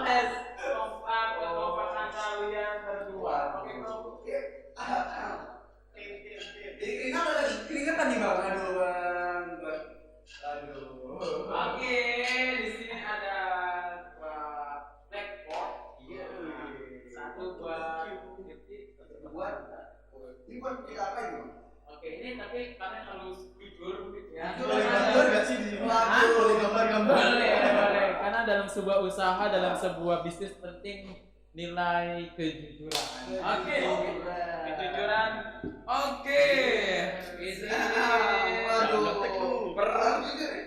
Speaker 2: Tes kompak kalian berdua. Oke,
Speaker 3: Jadi keringetan nih bang. Aduh bang. Aduh.
Speaker 2: Oke, di sini ada blackboard. Iya. Satu buat Rifki, satu buat.
Speaker 3: Ini buat kita apa ini bang?
Speaker 2: Oke, ini tapi kalian harus jujur ya.
Speaker 3: Boleh nggak sih di sini?
Speaker 2: Boleh
Speaker 3: gambar-gambar.
Speaker 2: Boleh. Karena dalam sebuah usaha, dalam sebuah bisnis penting nilai kejujuran. Oke. Kejujuran. Oke. Ini.
Speaker 3: Waduh.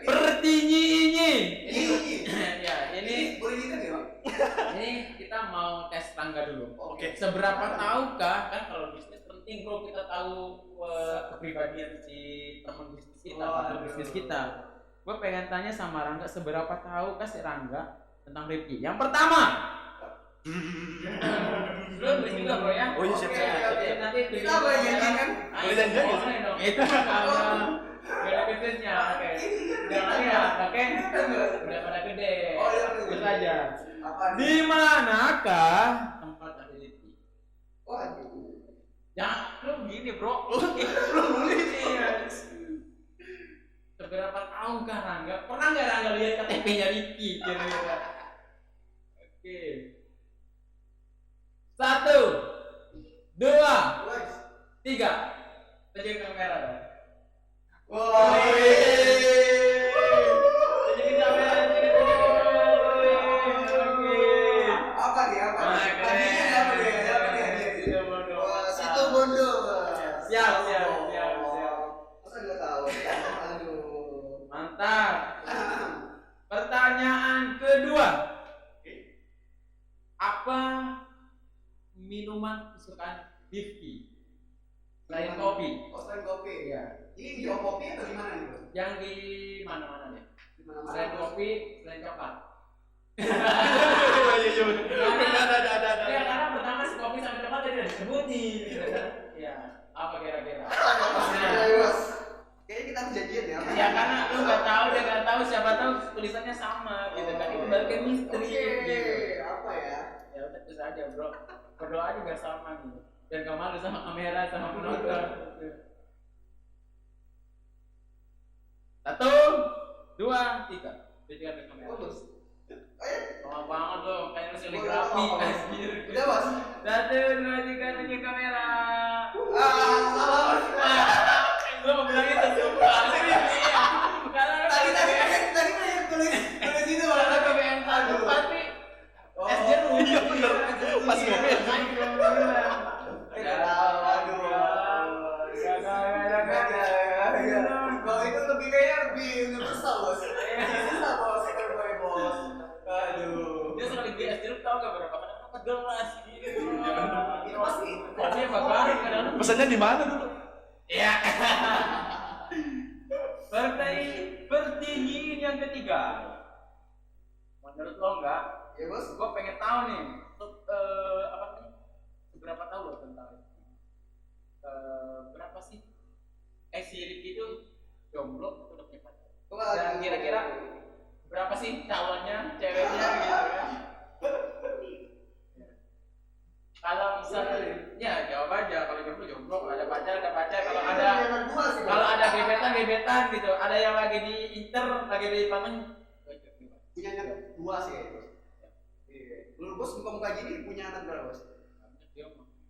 Speaker 2: Pertinyi.
Speaker 3: Ini.
Speaker 2: Ya, ini
Speaker 3: Boleh nyikat ya bang?
Speaker 2: ini kita mau tes Rangga dulu.
Speaker 3: Oke.
Speaker 2: Seberapa tahukah kan kalau bisnis penting bro kita tahu kepribadian si teman bisnis kita, partner bisnis kita. Gue pengen tanya sama Rangga seberapa tahukah si Rangga tentang Rifki? Yang pertama. Belum juga bro ya.
Speaker 1: Oh iya siap.
Speaker 2: Nanti
Speaker 3: Kita boleh janjian kan?
Speaker 1: Boleh janjian nggak sih?
Speaker 2: Boleh dong. Itu gak ada bisnisnya. Oke. Jangan ya. Oke. Udah pada gede.
Speaker 3: Oh iya.
Speaker 2: Terus aja.
Speaker 3: Apa
Speaker 2: Di manakah tempat ada Rifki?
Speaker 3: Waduh.
Speaker 2: Jangan lu gini bro. Lu iya. Seberapa tahukah Rangga? Pernah nggak Rangga lihat KTP-nya Rifki? Kira-kira. Oke. 1, 2, 3. Tunjukin kamera dong.
Speaker 3: Wah.
Speaker 2: Tunjukin kamera.
Speaker 3: Apa nih? Apa? Hadiahnya apa nih? Apa nih hadiahnya? Wah, situ bondo.
Speaker 2: Siap.
Speaker 3: Masa nggak tahu? Aduh.
Speaker 2: Mantap. Pertanyaan kedua. Apa minuman kesukaan Rifki selain kopi?
Speaker 3: Oh, selain kopi.
Speaker 2: Iya.
Speaker 3: Ini di kopi atau di mana nih, Bro?
Speaker 2: Yang di mana-mana deh.
Speaker 3: Di mana-mana.
Speaker 2: Selain kopi, selain coklat.
Speaker 1: Ada.
Speaker 2: Ya karena pertama si kopi sama coklat tadi udah disebutin. Ya, apa kira-kira?
Speaker 3: Kayaknya kita harus janjian ya.
Speaker 2: Ya karena lu nggak tahu dia nggak tahu siapa tahu tulisannya sama gitu kan itu baru kayak misteri gitu.
Speaker 3: Apa ya?
Speaker 2: Ya udah terus aja bro, berdoa aja biar sama gitu. Biar gak malu sama kamera sama penonton. 1, 2, 3. Tunjukkan ke kamera. Lama banget lo, kayak lu seligrafi anjir.
Speaker 3: Udah, Bos.
Speaker 2: 1, 2, 3 tunjuk kamera. Gue mau bilang itu sumpah.
Speaker 3: Tadi tulis itu malah
Speaker 2: KBN 1 tapi SJ lu.
Speaker 1: Iya bener. Pas ngomel.
Speaker 3: Kalau itu lebih kayaknya lebih
Speaker 2: gelas gitu.
Speaker 3: Itu pasti.
Speaker 2: Pasti bakaran kadang.
Speaker 1: Pesannya di mana dulu?
Speaker 2: Iya. Partai Pertinggian yang ketiga. Menurut lo enggak?
Speaker 3: Ya bos.
Speaker 2: Gue pengen tahu nih, apa nih? Seberapa tahu lo tentang berapa sih? Si Rifki itu jomblo atau udah punya pacar? Dan kira-kira berapa sih calonnya, ceweknya gitu kan? Kalau misalnya, ya jawab aja. Kalau jomblo, kalau ada pacar, kalau ada gebetan gitu. Ada yang lagi di inter, lagi di pamen.
Speaker 3: Punya anak 2 sih ya bos. Iya. Lu bos muka gini punya anak berapa bos?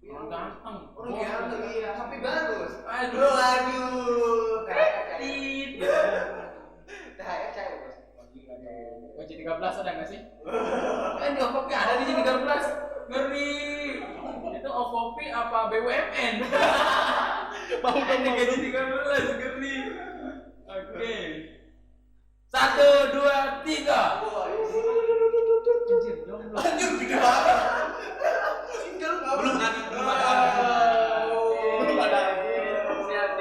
Speaker 2: Orang ganteng.
Speaker 3: Orang ganteng iya. Tapi bagus.
Speaker 2: Aduh.
Speaker 3: Tit. THR cewek bos.
Speaker 2: Kunci 13 ada nggak sih? Di Okopi ada di sini 13. Ngeri. Itu Okopi apa BUMN?
Speaker 1: Mau dong
Speaker 2: gaji 13 ngeri. Oke. 1, 2, 3. Anjir, jomblo.
Speaker 3: Anjir gede banget. Single enggak
Speaker 1: Belum ada.
Speaker 2: Belum ada. Siap.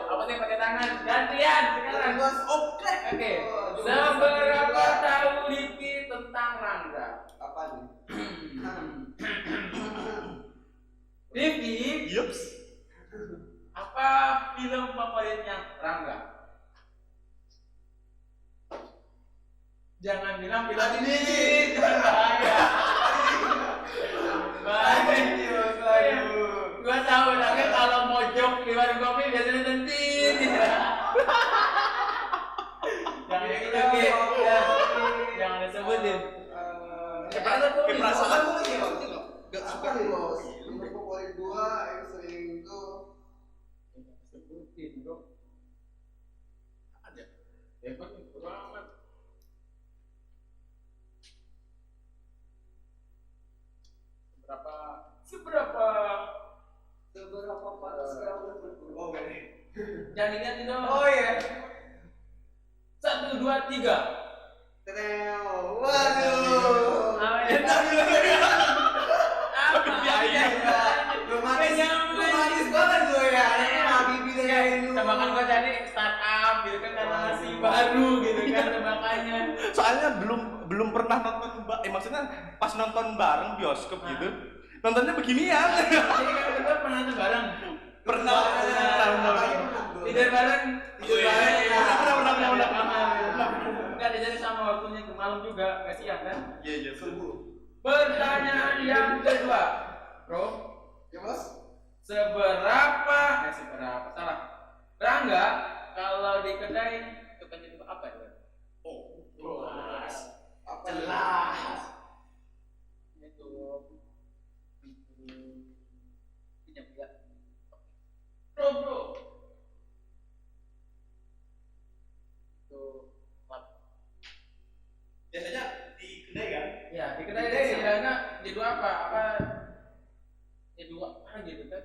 Speaker 2: Apa sih pakai tangan? Gantian sekarang.
Speaker 3: bos. Oke.
Speaker 2: Oke. Seberapa tahu Rifki tentang Rangga?
Speaker 3: Apa nih?
Speaker 2: Rifki,
Speaker 1: Yups.
Speaker 2: apa film favoritnya Rangga? Jangan bilang film ini, jangan bahaya. Bahaya. Gua tahu Rangga kalau mojok di warung kopi biasanya tentin. Jangan gitu, Ki. Jangan disebutin.
Speaker 1: Perasaan
Speaker 3: gue
Speaker 1: nih,
Speaker 3: gak suka nih bos. Untuk favorit gua yang sering itu
Speaker 2: Sebutin, bro. Ada. Ya kan, banget. Seberapa
Speaker 3: panas kamu berdua. Oh ini.
Speaker 2: jangan dilihat dong.
Speaker 3: Oh iya.
Speaker 2: 1, 2, 3.
Speaker 3: Teneo. Waduh. Romantis banget gue ya. Habibi dengan
Speaker 2: Tebakan gua tadi startup gitu kan karena masih baru gitu kan tebakannya.
Speaker 1: Soalnya belum pernah nonton maksudnya pas nonton bareng bioskop gitu. Nontonnya beginian.
Speaker 2: Jadi kan kita pernah nonton bareng.
Speaker 1: Pernah.
Speaker 2: Tidur bareng.
Speaker 1: Pernah.
Speaker 2: Enggak jadi sama waktunya ke malam juga, enggak siang kan?
Speaker 1: Iya, sungguh.
Speaker 2: Pertanyaan yang kedua. Bro,
Speaker 3: Ya bos.
Speaker 2: seberapa salah. Rangga kalau di kedai tukang itu apa ya?
Speaker 1: Oh,
Speaker 2: Jelas.
Speaker 3: Apa
Speaker 2: Jelas. Itu pinjam ya. Bro. Itu
Speaker 1: biasanya di kedai kan?
Speaker 2: ya di kedai sih Rangga jadi apa? Jadi apa gitu kan?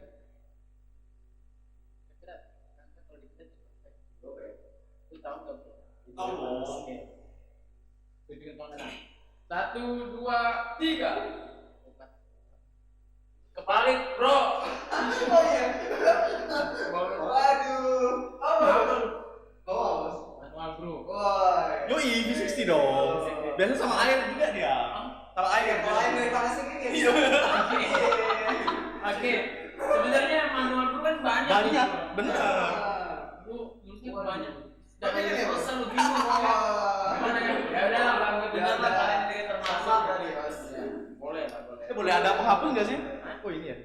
Speaker 2: Kira Rangga kalau di kedai itu tahu nggak bro?
Speaker 1: Tahu.
Speaker 2: Oke. Bikin konten. 1, 2, 3. Kebalik bro.
Speaker 3: Oh iya. Waduh. Oh. Bos.
Speaker 2: Manual bro.
Speaker 3: Woi.
Speaker 1: Yoi, V60 dong. Biasa sama air juga dia. Sama air.
Speaker 3: Kalau air dari panas segini ya.
Speaker 1: Iya.
Speaker 2: Oke. Sebenarnya manual bro kan banyak.
Speaker 1: Banyak,
Speaker 2: gitu.
Speaker 1: bener.
Speaker 2: Bro, menurutnya banyak.
Speaker 3: Tapi
Speaker 2: Jangan
Speaker 3: kan ya, Bos?
Speaker 2: selalu bingung. Gimana ya? Ya udah lah, bang. Benar lah kalian ini termasuk dari Bos. Ya, boleh lah, boleh.
Speaker 1: Boleh ada penghapus nggak sih? Oh ini ya.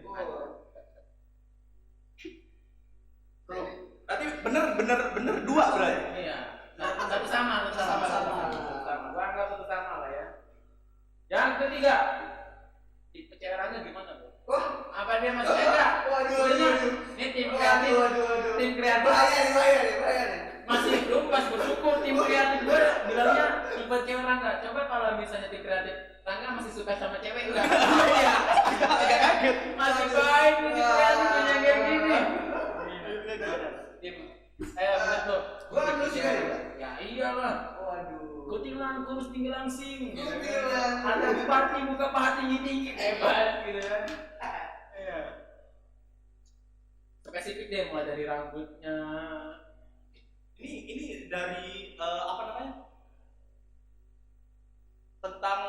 Speaker 3: Bro.
Speaker 1: Berarti bener 2 berarti.
Speaker 2: Iya. Satu sama.
Speaker 3: Sama.
Speaker 2: Gua anggap satu sama lah ya. Yang ketiga, tipe cewek Rangga gimana bro?
Speaker 3: Wah.
Speaker 2: Apa dia masih enggak? Sebenarnya ini tim kreatif, tim kreatif
Speaker 3: Bahaya nih.
Speaker 2: masih belum pas bersyukur tim kreatif gue bilangnya tipe cewek Rangga. Coba kalau misalnya tim kreatif Rangga masih suka sama cewek enggak? Iya.
Speaker 1: Agak kaget.
Speaker 2: Masih baik nih tim kreatif punya kayak gini. Tim, bener tuh.
Speaker 3: Gua kan lu juga ya?
Speaker 2: Ya iyalah.
Speaker 3: Waduh.
Speaker 2: Ikutin lah orang kurus tinggi langsing. Gitu,
Speaker 3: Gila.
Speaker 2: kan? Ada bupati buka paha tinggi hebat gitu kan. Iya. Spesifik deh, mulai dari rambutnya.
Speaker 1: Ini dari apa namanya? Tentang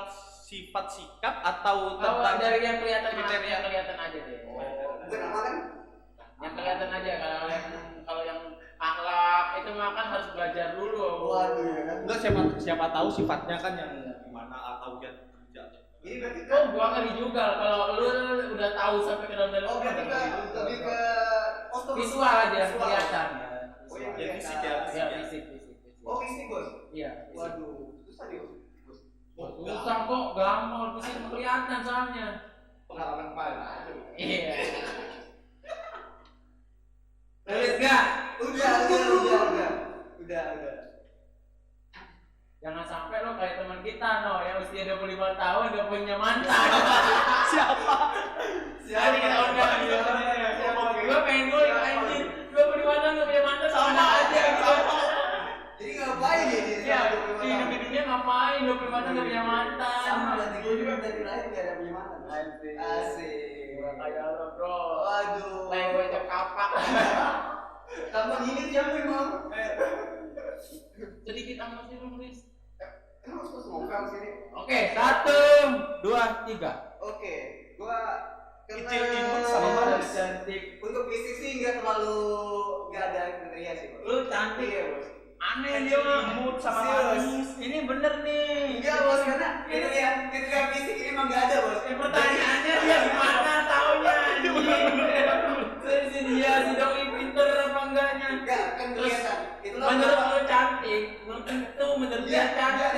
Speaker 1: sifat sikap atau tentang
Speaker 2: Dari yang kelihatan
Speaker 1: kriteria?
Speaker 2: yang kelihatan aja deh.
Speaker 3: Bukan apa kan?
Speaker 2: Yang kelihatan aja, kalau yang akhlak itu mah kan harus belajar dulu.
Speaker 3: Waduh ya kan.
Speaker 1: Enggak, siapa tahu sifatnya kan yang gimana atau dia kerja.
Speaker 3: Ini berarti
Speaker 2: Oh, gua ngeri juga kalau lu udah tahu sampai ke dalam-dalam.
Speaker 3: oh berarti lebih ke postur
Speaker 2: visual aja yang kelihatan.
Speaker 3: Oh yang
Speaker 1: Ya, fisik
Speaker 3: kelihatan.
Speaker 1: ya.
Speaker 2: Ya, fisik.
Speaker 3: Oh fisik bos.
Speaker 2: Iya.
Speaker 3: Waduh susah nih bos.
Speaker 2: Susah kok, gampang fisik kelihatan soalnya.
Speaker 3: Pengalaman kemarin aja.
Speaker 2: Iya. Tulis gak?
Speaker 3: Udah.
Speaker 2: Jangan sampai lo kayak teman kita no yang usia 25 tahun udah punya mantan.
Speaker 1: Siapa?
Speaker 2: Hari kita undang gitu. Gue pengen gue anjing 25 tahun udah punya mantan sama aja gitu.
Speaker 3: Jadi ngapain ya dia?
Speaker 2: Ya, di hidupnya ngapain 25 tahun udah punya mantan.
Speaker 3: Sama berarti gue juga dari lahir gak ada punya mantan. Asik.
Speaker 2: Kayak lo bro.
Speaker 3: Waduh.
Speaker 2: Kayak gue cek kapak.
Speaker 3: Kapan ini siapa emang?
Speaker 2: Sedikit amat sih nulis.
Speaker 3: Emang harus ngomong sini.
Speaker 2: Oke, 1, 2, 3.
Speaker 3: Oke, gua
Speaker 1: Kecil, imut, sama manis.
Speaker 2: Cantik.
Speaker 3: untuk fisik sih nggak ada kriteria sih bos.
Speaker 2: Lu cantik
Speaker 3: Iya bos.
Speaker 2: Aneh
Speaker 1: Kecil,
Speaker 2: dia mah.
Speaker 1: imut, sama
Speaker 3: Serius.
Speaker 1: manis.
Speaker 2: Ini bener nih.
Speaker 3: Enggak bos karena kriteria fisik ini emang nggak ada bos.
Speaker 2: Pertanyaannya dia gimana taunya anjing. Si dia si doi pinter apa enggaknya?
Speaker 3: Enggak kan
Speaker 2: Terus
Speaker 3: kelihatan. Itu
Speaker 2: menurut lu cantik, belum tentu menurut dia cantik.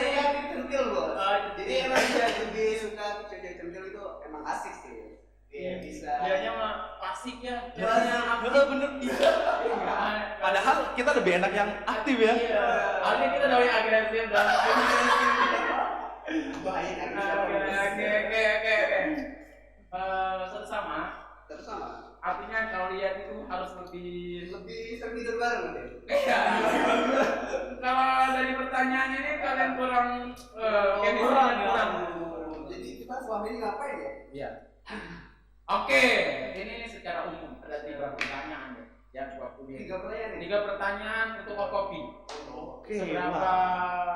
Speaker 3: centil bos.
Speaker 2: Oh,
Speaker 3: Jadi emang dia lebih suka cewek centil itu emang asik sih. Iya bisa.
Speaker 2: Dianya mah pasik ya.
Speaker 1: Bener bisa. Padahal kita lebih enak yang aktif ya.
Speaker 2: Iya. Soalnya kita doi agresif dan
Speaker 3: Baik
Speaker 2: Oke. Sama.
Speaker 3: Terus sama.
Speaker 2: Artinya kalau lihat itu harus lebih
Speaker 3: Sering tidur bareng deh.
Speaker 2: iya. Kalau dari pertanyaan ini kalian kurang chemistry-nya kurang.
Speaker 3: Jadi kita selama ini ngapain ya?
Speaker 2: Iya. Oke, ini secara umum ada 3 pertanyaan ya. Yang 20.
Speaker 3: 3 pertanyaan nih.
Speaker 2: 3 pertanyaan untuk Pak Kopi.
Speaker 3: Oke.
Speaker 2: Seberapa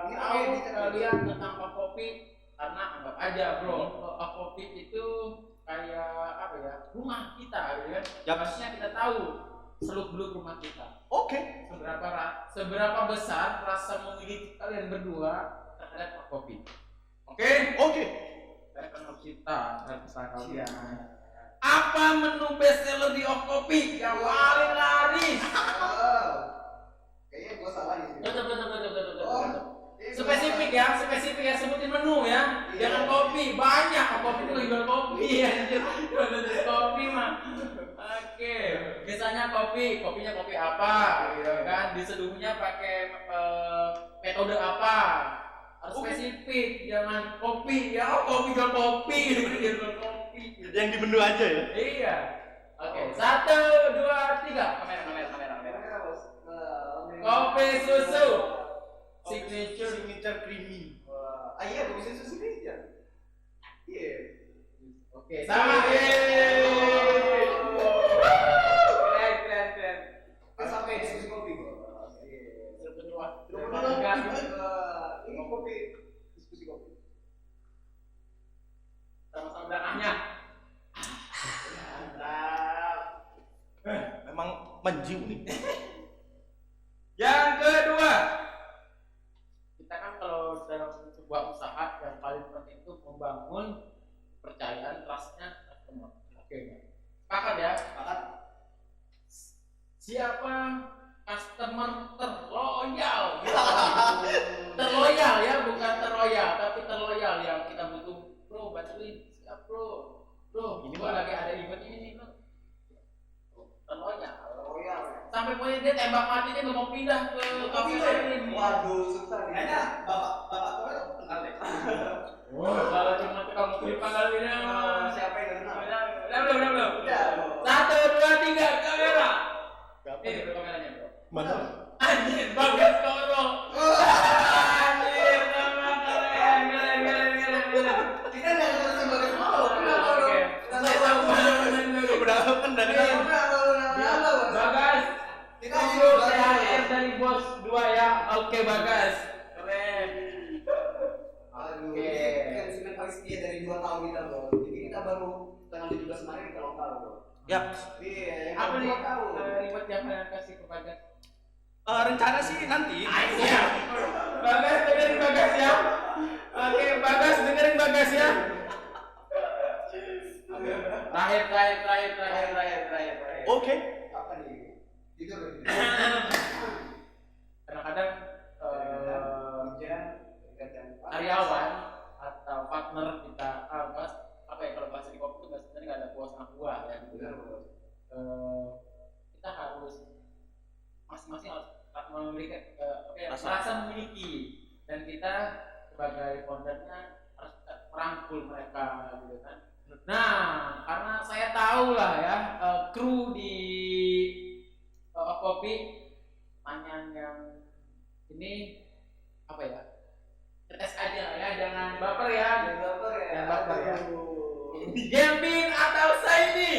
Speaker 3: Ini
Speaker 2: tahu
Speaker 3: oke, kita-
Speaker 2: kalian tentang Pak Kopi? Karena anggap aja bro, Pak Kopi itu kayak apa ya? Rumah kita gitu kan.
Speaker 1: Yap.
Speaker 2: Harusnya kita tahu seluk-beluk rumah kita.
Speaker 1: Oke.
Speaker 2: Seberapa besar rasa memiliki kalian berdua terhadap Pak Kopi. Oke?
Speaker 1: Oke.
Speaker 2: Saya kenal kita rasa kalian. Apa menu best seller di Of Kopi yang paling laris?
Speaker 3: Oh. Kayaknya gua salah di sini.
Speaker 2: Betul.
Speaker 3: Oh. Ini
Speaker 2: Spesifik ya, sebutin menu ya.
Speaker 3: Iya.
Speaker 2: Jangan kopi, banyak kopi itu lagi jual kopi ya. Jual kopi mah. Oke, biasanya kopinya kopi apa gitu kan? Diseduhnya pakai metode apa? Harus spesifik, jangan kopi ya, kopi jual kopi, jual kopi.
Speaker 1: Yang di menu aja ya.
Speaker 2: Iya. Oke, 1, 2, 3. Kamera.
Speaker 3: Kamera, bos.
Speaker 2: Kopi susu. Signature
Speaker 1: creamy.
Speaker 3: Iya, gua bisa susu nih ya. Iya.
Speaker 2: Oke, sama. Keren.
Speaker 3: Kan sampai diskusi kopi gua.
Speaker 2: Seru berdua.
Speaker 3: Ini kopi diskusi kopi.
Speaker 2: Sama-sama belakangnya.
Speaker 3: Mantap.
Speaker 1: Memang menjiu nih.
Speaker 2: Yang kedua, kita kan kalau dalam sebuah usaha yang paling penting itu membangun kepercayaan, trustnya customer. Oke, sepakat ya?
Speaker 3: Sepakat.
Speaker 2: Siapa customer terloyal? Terloyal ya, bukan terroyal, tapi terloyal yang kita butuh. Bro, bantuin, siap bro. Bro, ini gua lagi ada event ini nih bro. Terloyal.
Speaker 3: Royal.
Speaker 2: Sampai pokoknya dia tembak mati dia nggak mau pindah ke kafe lain.
Speaker 3: Waduh, susah nih.
Speaker 1: Kayaknya bapak kowe aku kenal deh.
Speaker 2: Wah, kalau cuma tukang kopi panggalnya mah.
Speaker 3: Siapa yang kenal?
Speaker 2: Belum.
Speaker 3: Udah.
Speaker 2: 1, 2, 3 kamera. Ini bro kameranya bro.
Speaker 1: Mana?
Speaker 2: Anjir, Bagas Koro. Anjir, nama
Speaker 3: ya dari 2 tahun kita bro. Jadi kita baru tanggal 17 kemarin kita lokal bro.
Speaker 1: Yap.
Speaker 3: Iya, yang
Speaker 2: Apa nih
Speaker 3: 2 tahun.
Speaker 2: ribet yang kalian kasih ke Bagas?
Speaker 1: Rencana sih nanti.
Speaker 2: Siap. Bagas dengerin Bagas ya. Oke, Bagas dengerin Bagas ya. Terakhir.
Speaker 1: Oke.
Speaker 3: Apa nih? Jujur.
Speaker 2: Kadang-kadang
Speaker 3: Hujan, kadang
Speaker 2: karyawan atau partner kita apa ya, kalau bahasa di kopi itu sebenarnya nggak ada puas sama buah ya gitu.
Speaker 3: Benar bro.
Speaker 2: Kita harus masing-masing harus memiliki
Speaker 1: Rasa.
Speaker 2: merasa memiliki, dan kita sebagai foundernya harus merangkul mereka gitu kan. Nah, karena saya tahu lah ya, kru di kopi Manyan yang ini apa ya, tes aja lah ya, jangan baper ya. Jangan baper ya. Gelbin atau Saini?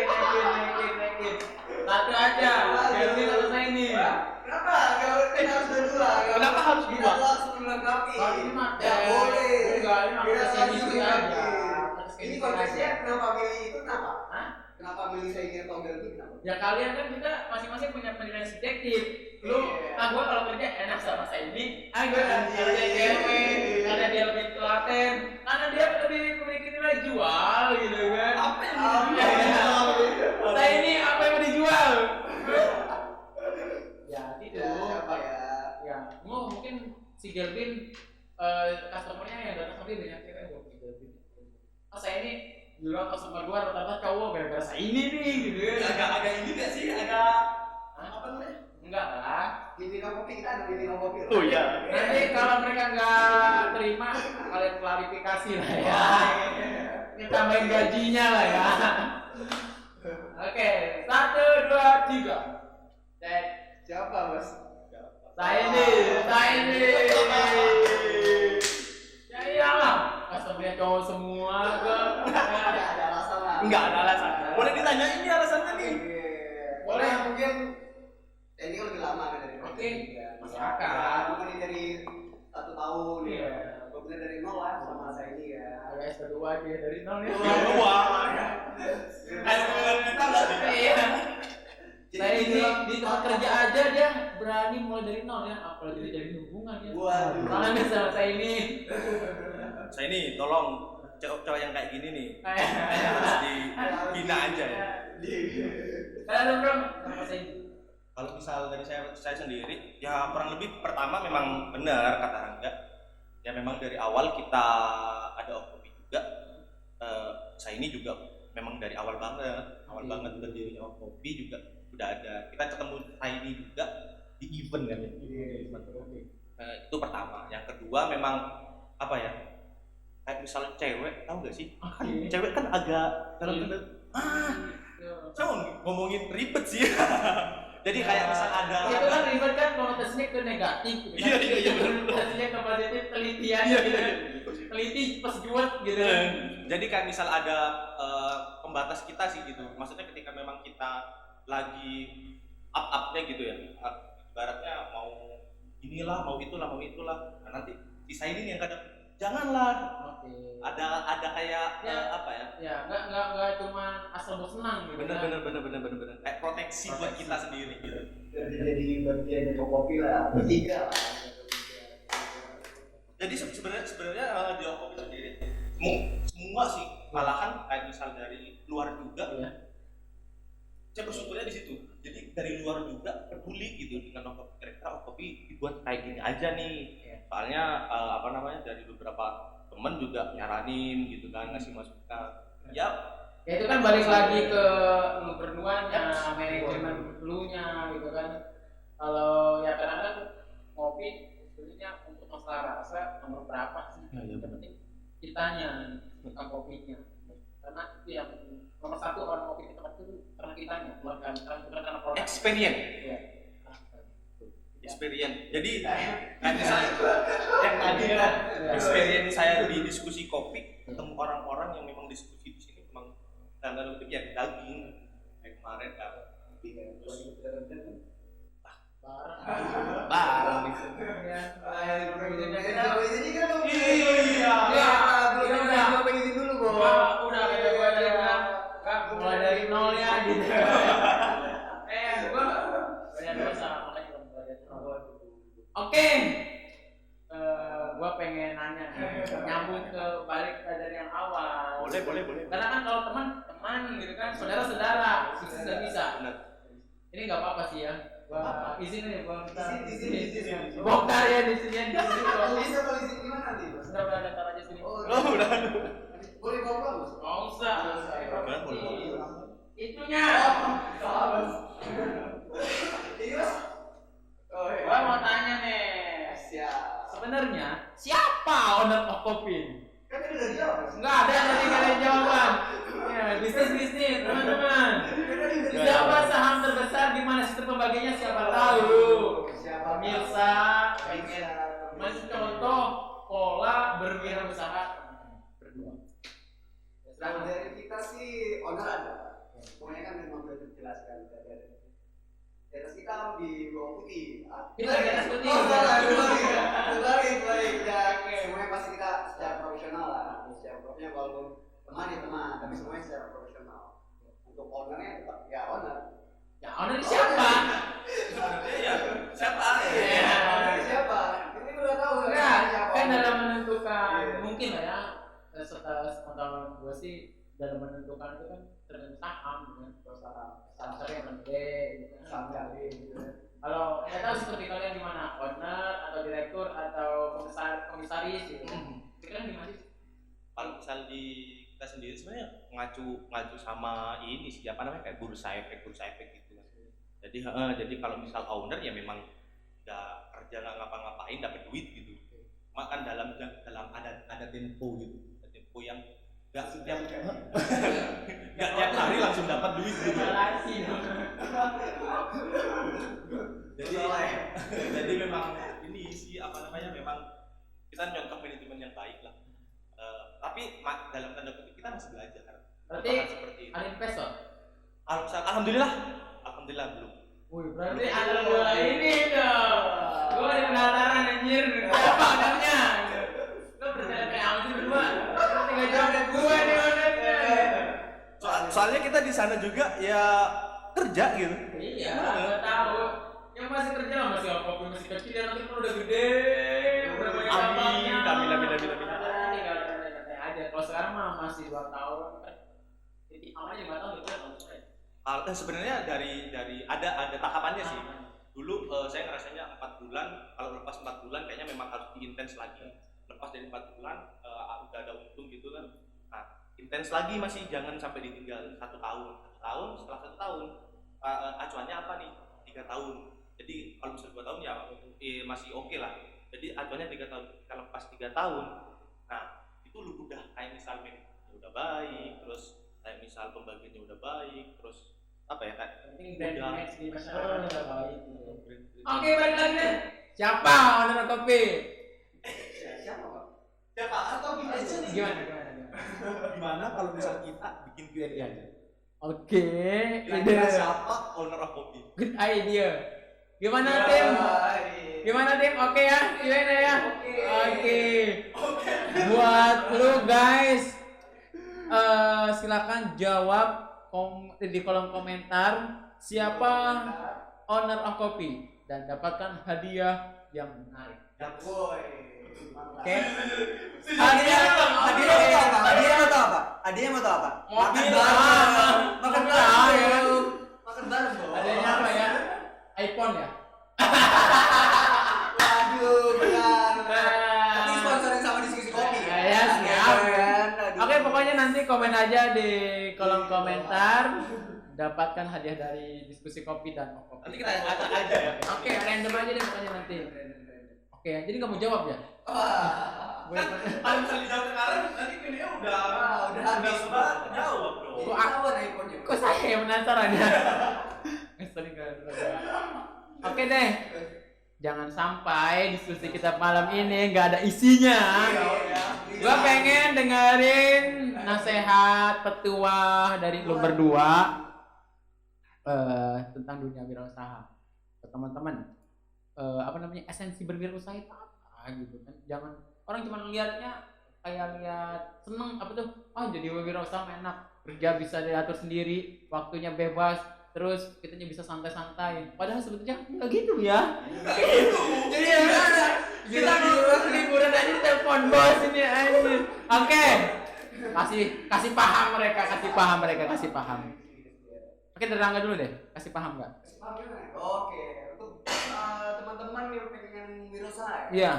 Speaker 2: Naikin. Satu aja, Gelbin atau Saini?
Speaker 3: Kenapa? Kita harus berdua.
Speaker 1: Kenapa harus
Speaker 3: Kita
Speaker 1: dua?
Speaker 3: langsung melengkapi.
Speaker 2: Kalau ini mah
Speaker 3: Nggak boleh.
Speaker 2: enggak, ini mah
Speaker 3: Kita
Speaker 2: harus
Speaker 3: langsung
Speaker 2: ini
Speaker 3: melengkapi.
Speaker 2: aja.
Speaker 3: Ini konteksnya kenapa milih itu kenapa?
Speaker 2: Hah?
Speaker 3: Kenapa milih saya ingin atau Gelbin kenapa?
Speaker 2: Ya kalian kan kita masing-masing punya penilaian subjektif. Lu,
Speaker 3: Iya.
Speaker 2: gua kalau kerja enak sama Saini, gua kerja Gelbin karena dia lebih telaten, karena dia lebih memiliki nilai jual gitu kan.
Speaker 1: Apa yang
Speaker 2: Saini apa yang mau dijual? Ya gitu.
Speaker 3: Ya, siapa ya?
Speaker 2: Ya, mungkin si Gelbin customernya yang datang sampai banyak cewek buat si Gelbin. Saya ini dulu customer gua rata-rata cowok gara-gara saya ini nih gitu kan.
Speaker 1: agak ini gak sih? Agak
Speaker 2: Hah?
Speaker 1: apa namanya?
Speaker 2: Enggak lah.
Speaker 3: Di minum kopi kita ada di minum kopi.
Speaker 1: Oh iya.
Speaker 2: Nanti kalau mereka nggak terima, kalian klarifikasi lah ya. Ini tambahin gajinya lah ya. Oke, 1, 2, 3. Dan
Speaker 3: Siapa bos?
Speaker 2: saya ini. Ya iyalah, customernya cowok semua ke.
Speaker 3: Nggak ada alasan lah.
Speaker 1: Enggak ada alasan. Boleh ditanyain nih alasannya nih.
Speaker 3: Boleh mungkin. Ini kan lebih lama kan dari
Speaker 2: Oke.
Speaker 3: masyarakat. Mungkin ini dari 1 tahun.
Speaker 2: Iya.
Speaker 3: Kemudian dari nol lah sama saya ini ya.
Speaker 2: Ada kedua dia dari nol ya.
Speaker 1: Wah. Ayo kita enggak sih?
Speaker 2: Iya. Saya ini di tempat kerja aja dia berani mulai dari nol ya, apalagi dia jadi hubungan ya.
Speaker 3: Waduh.
Speaker 2: Makanya sama saya ini.
Speaker 1: Saya ini tolong cowok-cowok yang kayak gini nih harus dibina aja ya.
Speaker 2: Halo bro, nama saya ini.
Speaker 1: Kalau misal dari saya sendiri, ya kurang lebih pertama memang benar kata Rangga. Ya memang dari awal kita ada Okopi juga. Saya ini juga memang dari awal banget berdirinya Okopi juga udah ada. Kita ketemu saya ini juga di event kan ya. Itu pertama. Yang kedua memang apa ya? Kayak misalnya cewek, tahu gak sih? Kan cewek kan agak dalam tanda saya ngomongin ribet sih. Jadi kayak misal ada
Speaker 2: Itu kan ribet kan konotasinya ke negatif gitu kan.
Speaker 1: Iya, bener.
Speaker 2: Konotasinya ke positif, telitian
Speaker 1: Iya,
Speaker 2: gitu
Speaker 1: iya.
Speaker 2: kan. Teliti pas jual gitu kan.
Speaker 1: Jadi kayak misal ada pembatas kita sih gitu. Maksudnya ketika memang kita lagi up-upnya gitu ya. Ibaratnya mau inilah, mau itulah. Nah, nanti sisa ini yang kadang janganlah.
Speaker 2: Oke.
Speaker 1: Ada kayak
Speaker 2: Ya.
Speaker 1: apa ya?
Speaker 2: Ya, enggak cuma asal bos senang gitu.
Speaker 1: Bener.
Speaker 2: kan.
Speaker 1: Kayak proteksi buat kita sendiri gitu.
Speaker 3: Jadi bagian dari kopi lah. Bertiga lah.
Speaker 1: Jadi sebenarnya di Okopi sendiri semua sih, malahan kayak misal dari luar juga.
Speaker 2: Iya.
Speaker 1: Saya bersyukurnya di situ. Jadi dari luar juga peduli gitu dengan Okopi. Kira-kira Okopi dibuat kayak gini aja nih.
Speaker 2: Iya.
Speaker 1: Soalnya dari beberapa temen juga nyaranin gitu kan, ngasih masukan. Ya
Speaker 2: Ya itu kan balik lagi ke lu berduanya, manajemen lu nya gitu kan. Kalau ya kadang-kadang ngopi sebenarnya untuk masalah rasa nomor berapa sih?
Speaker 1: Ya,
Speaker 2: Yang penting kitanya suka kopinya. Karena itu yang nomor satu orang kopi di tempat itu karena kitanya, bukan karena produk.
Speaker 1: experience.
Speaker 2: Iya.
Speaker 1: Experience. Jadi kayak misalnya yang tadi kan experience saya di diskusi kopi, ketemu orang-orang yang memang diskusi di sini memang tanda kutip ya daging kayak kemarin kan. Barang nih.
Speaker 2: Ya.
Speaker 3: Ini kan dong.
Speaker 1: Iya.
Speaker 2: Ya,
Speaker 3: Belum
Speaker 2: udah.
Speaker 3: belum pengen dulu, Bo.
Speaker 2: Udah kata gua dari bilang, Kak, mulai dari nol ya gitu. Gua banyak dosa makanya gua mulai dari nol. Oke. Gua pengen nanya nih, nyambung ke balik dari yang awal.
Speaker 1: Boleh.
Speaker 2: Karena kan kalau teman gitu kan, saudara-saudara, bisnis nggak bisa.
Speaker 1: Benar.
Speaker 2: Ini nggak apa-apa sih ya. Gua izin nih, gua minta
Speaker 3: Izin.
Speaker 2: bongkar ya di sini ya.
Speaker 3: Kalau bisa kalau izin gimana nih, Bos?
Speaker 2: Udah datar aja sini.
Speaker 3: Oh,
Speaker 1: Udah.
Speaker 3: boleh bawa, Bos?
Speaker 2: Nggak usah.
Speaker 1: Boleh.
Speaker 2: Itunya.
Speaker 3: Iya. Oh,
Speaker 2: Gua mau tanya nih.
Speaker 3: siap.
Speaker 2: Sebenarnya siapa owner of Kopi?
Speaker 3: Kan tadi udah jawab, Bos.
Speaker 2: Enggak ada tadi nggak ada jawaban. Ya, bisnis teman-teman. Siapa saham terbesar di mana sistem pembagiannya siapa tahu.
Speaker 3: Siapa?
Speaker 2: Pemirsa pengen mencontoh pola berwirausaha berdua.
Speaker 3: Kalau dari kita sih owner ada. Pokoknya kan memang sudah dijelaskan dari di atas hitam di bawah putih.
Speaker 2: Di atas putih.
Speaker 3: Oh, salah, baik. Ya, semuanya pasti kita secara profesional lah. Secara profesional walaupun teman ya teman, tapi semuanya secara profesional. Untuk ownernya tetap ya owner.
Speaker 2: Ya, owner siapa?
Speaker 1: Iya. Siapa?
Speaker 2: Iya.
Speaker 3: Siapa? Ini udah tahu
Speaker 2: Enggak,
Speaker 3: siapa
Speaker 2: kan
Speaker 3: owner.
Speaker 2: dalam menentukan
Speaker 3: Iya.
Speaker 2: mungkin lah ya. Setelah pengetahuan gue sih dalam menentukan itu kan tergantung saham dengan saham yang gede gitu kan.
Speaker 3: Saham jadi gitu ya.
Speaker 2: Kalau nggak tahu seperti kalian gimana, owner atau direktur atau komisaris gitu. Kira-kira gimana sih?
Speaker 1: Kalau misal di kita sendiri sebenarnya ngacu sama ini sih apa namanya kayak bursa efek gitu. Jadi kalau misal owner ya memang nggak kerja nggak ngapa-ngapain dapat duit gitu. Makan dalam ada tempo gitu. Ada tempo yang nggak setiap tiap hari langsung dapat duit gitu.
Speaker 2: Relasi.
Speaker 1: Jadi memang ini sih apa namanya memang kita nyontoh manajemen yang baik lah. Tapi dalam tanda kutip kita masih belajar.
Speaker 2: Berarti
Speaker 1: Apakah seperti itu?
Speaker 2: ada investor.
Speaker 1: Alhamdulillah belum.
Speaker 2: Wih, berarti ada dua ini dong. Gue ada penasaran anjir. Siapa ownernya? Lo percaya kayak apa sih berdua? Tinggal jawab gue nih ownernya.
Speaker 1: Soalnya kita di sana juga ya kerja gitu.
Speaker 2: Iya, gue tahu. Yang masih kerja lah masih apa? Masih kecil ya nanti kalau udah gede. Udah banyak cabangnya.
Speaker 1: Amin.
Speaker 2: Tinggal santai aja. Kalau sekarang mah masih 2 tahun kan. Jadi aman 5 tahun udah selesai.
Speaker 1: Sebenarnya dari ada tahapannya sih. Dulu saya ngerasanya 4 bulan, kalau lepas 4 bulan kayaknya memang harus diintens lagi. Lepas dari 4 bulan udah ada untung gitu kan. Nah, intens lagi masih jangan sampai ditinggal 1 tahun. 1 tahun setelah 1 tahun acuannya apa nih? 3 tahun. Jadi kalau misalnya 2 tahun ya masih oke lah. Jadi acuannya 3 tahun. Kalau lepas 3 tahun, nah itu lu udah kayak misal udah baik, terus kayak misal pembagiannya udah baik, terus apa ya kayak
Speaker 2: Penting brand
Speaker 1: udah.
Speaker 2: image di masyarakat udah baik. Oke, balik lagi deh. Siapa owner kopi?
Speaker 3: Siapa, Pak?
Speaker 1: Siapa atau gimana aja nih?
Speaker 2: Gimana?
Speaker 1: Gimana kalau misal kita bikin Q&A aja?
Speaker 2: Oke,
Speaker 1: Kira-kira
Speaker 2: ide.
Speaker 1: siapa owner of kopi?
Speaker 2: Good idea. Gimana tim? Gimana tim? Oke ya? Gimana ya? Oke. Buat lu guys, silakan jawab di kolom komentar siapa owner of kopi dan dapatkan hadiah yang menarik. Oke. Hadiah
Speaker 3: Hadiahnya mau tahu apa?
Speaker 2: Mobil
Speaker 3: Makan bareng. Makan bareng, Bos.
Speaker 2: Hadiahnya apa ya? iPhone ya?
Speaker 3: Waduh, benar. Tapi sponsorin sama diskusi kopi.
Speaker 2: Ya, siap.
Speaker 3: Aduh.
Speaker 2: Oke, pokoknya nanti komen aja di kolom komentar, dapatkan hadiah dari diskusi kopi dan kopi.
Speaker 1: Nanti kita acak aja ya.
Speaker 2: Oke, random aja deh pokoknya nanti. Oke, jadi kamu jawab ya? Gue
Speaker 1: Kalau misalnya dijawab sekarang nanti Q&A udah
Speaker 3: habis.
Speaker 1: jawab dong.
Speaker 2: Kok
Speaker 3: Ketahuan iPhone-nya.
Speaker 2: kok saya yang penasaran ya? Oke deh. Jangan sampai diskusi kita malam ini nggak ada isinya. Gua pengen dengerin nasihat petuah dari lu berdua tentang dunia wirausaha ke teman-teman. apa namanya, esensi berwirausaha itu apa gitu kan. Jangan orang cuma lihatnya kayak lihat seneng apa tuh, jadi wirausaha enak, kerja bisa diatur sendiri, waktunya bebas, terus kitanya bisa santai-santai. Padahal sebetulnya nggak gitu ya. Jadi ya kita mau liburan aja di telepon bos ini anjir. Oke. Kasih paham mereka. Oke, dari Rangga dulu deh. Kasih paham enggak?
Speaker 3: Oke, untuk teman-teman yang pengen wirausaha ya.
Speaker 2: Iya.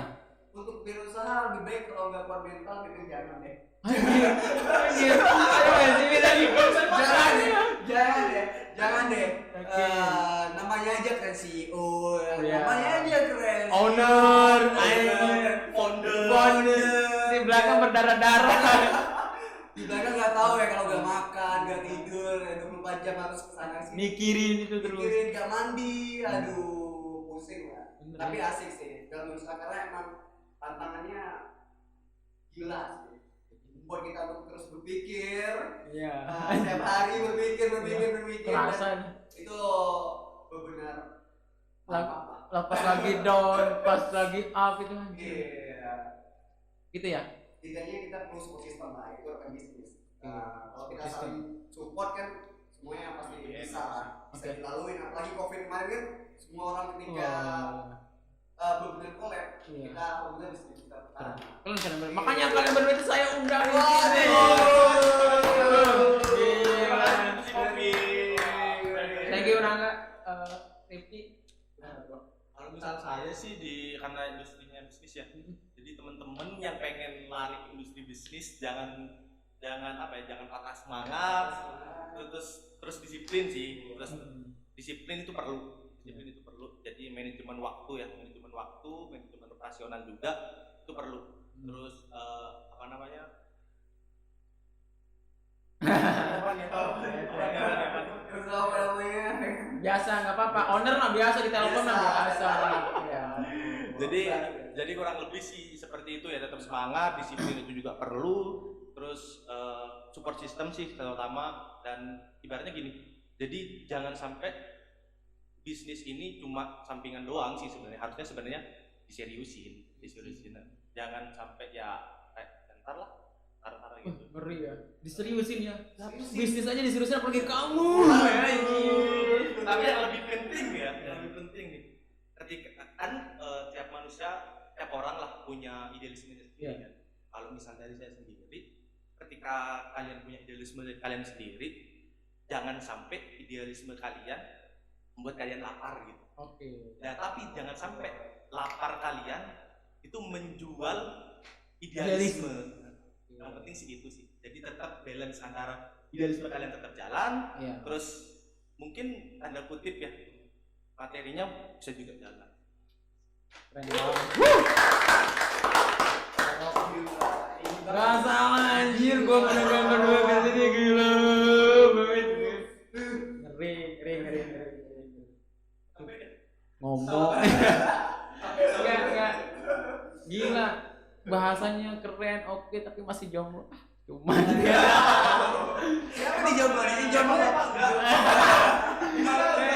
Speaker 3: Untuk wirausaha lebih baik kalau nggak kuat mental, mending jangan deh.
Speaker 2: Anjir. Ayo sini lagi.
Speaker 3: Jangan deh.
Speaker 2: Oke.
Speaker 3: Namanya aja keren CEO,
Speaker 2: Iya.
Speaker 3: namanya aja keren
Speaker 2: Owner,
Speaker 1: founder.
Speaker 2: Di belakang berdarah-darah.
Speaker 3: Di belakang nggak tahu ya kalau nggak makan, nggak tidur, 24 jam harus kesana sini.
Speaker 2: Mikirin itu terus.
Speaker 3: Mikirin nggak mandi, aduh pusing lah.
Speaker 2: Bener.
Speaker 3: Tapi asik sih kalau misalnya, karena emang tantangannya gila sih. Buat kita untuk terus berpikir,
Speaker 2: Iya.
Speaker 3: setiap hari berpikir.
Speaker 2: Terasa
Speaker 3: Itu benar.
Speaker 2: pas lagi down, pas lagi up itu anjir.
Speaker 3: Iya.
Speaker 2: Gitu ya.
Speaker 3: Tidaknya kita perlu support system lah, itu akan bisnis. Kalau kita
Speaker 2: Sistem.
Speaker 3: saling support kan semuanya pasti bisa
Speaker 2: Oke.
Speaker 3: dilaluin. Apalagi COVID kemarin kan semua orang ketika benar-benar collab,
Speaker 2: Iya.
Speaker 3: kita alhamdulillah bisa bertahan.
Speaker 2: Kalian bener. Makanya kalian berdua itu saya undang di
Speaker 3: Waduh.
Speaker 2: sini. Gila. Thank you Rangga. Rifki.
Speaker 1: Kalau misal saya sih karena industrinya bisnis ya. Jadi teman-teman yang pengen lari ke industri bisnis jangan patah semangat, terus disiplin sih. Terus disiplin itu perlu. Jadi manajemen waktu, manajemen operasional juga itu perlu. Terus
Speaker 3: Terus apa namanya?
Speaker 2: Biasa nggak apa-apa. Owner mah biasa di telepon mah biasa. Ya.
Speaker 1: Jadi kurang lebih sih seperti itu ya, tetap semangat, disiplin itu juga perlu, terus support system sih terutama, dan ibaratnya gini, jadi jangan sampai bisnis ini cuma sampingan doang sih sebenarnya, harusnya sebenarnya diseriusin, jangan sampai ya ntar lah, tar gitu.
Speaker 2: Ngeri ya. Diseriusin ya. Bisnis aja diseriusin apalagi kamu.
Speaker 1: Tapi yang lebih penting nih, ketika kan tiap manusia, tiap orang lah punya idealisme sendiri kan. Kalau misal dari saya sendiri, ketika kalian punya idealisme dari kalian sendiri, jangan sampai idealisme kalian membuat kalian lapar gitu.
Speaker 2: Oke.
Speaker 1: Nah, tapi jangan sampai lapar kalian itu menjual idealisme. Yang penting sih itu sih. Jadi tetap balance antara idealisme kalian tetap jalan,
Speaker 2: Iya.
Speaker 1: terus mungkin tanda kutip ya, materinya bisa juga jalan.
Speaker 2: Keren banget. Gak salah anjir, gua mendengar berdua kali ini gila banget. Ngeri. Ngomong. Enggak. Gila. Bahasanya keren, oke, tapi masih jomblo. Cuma
Speaker 3: Siapa nih jomblo? Ini jomblo apa enggak?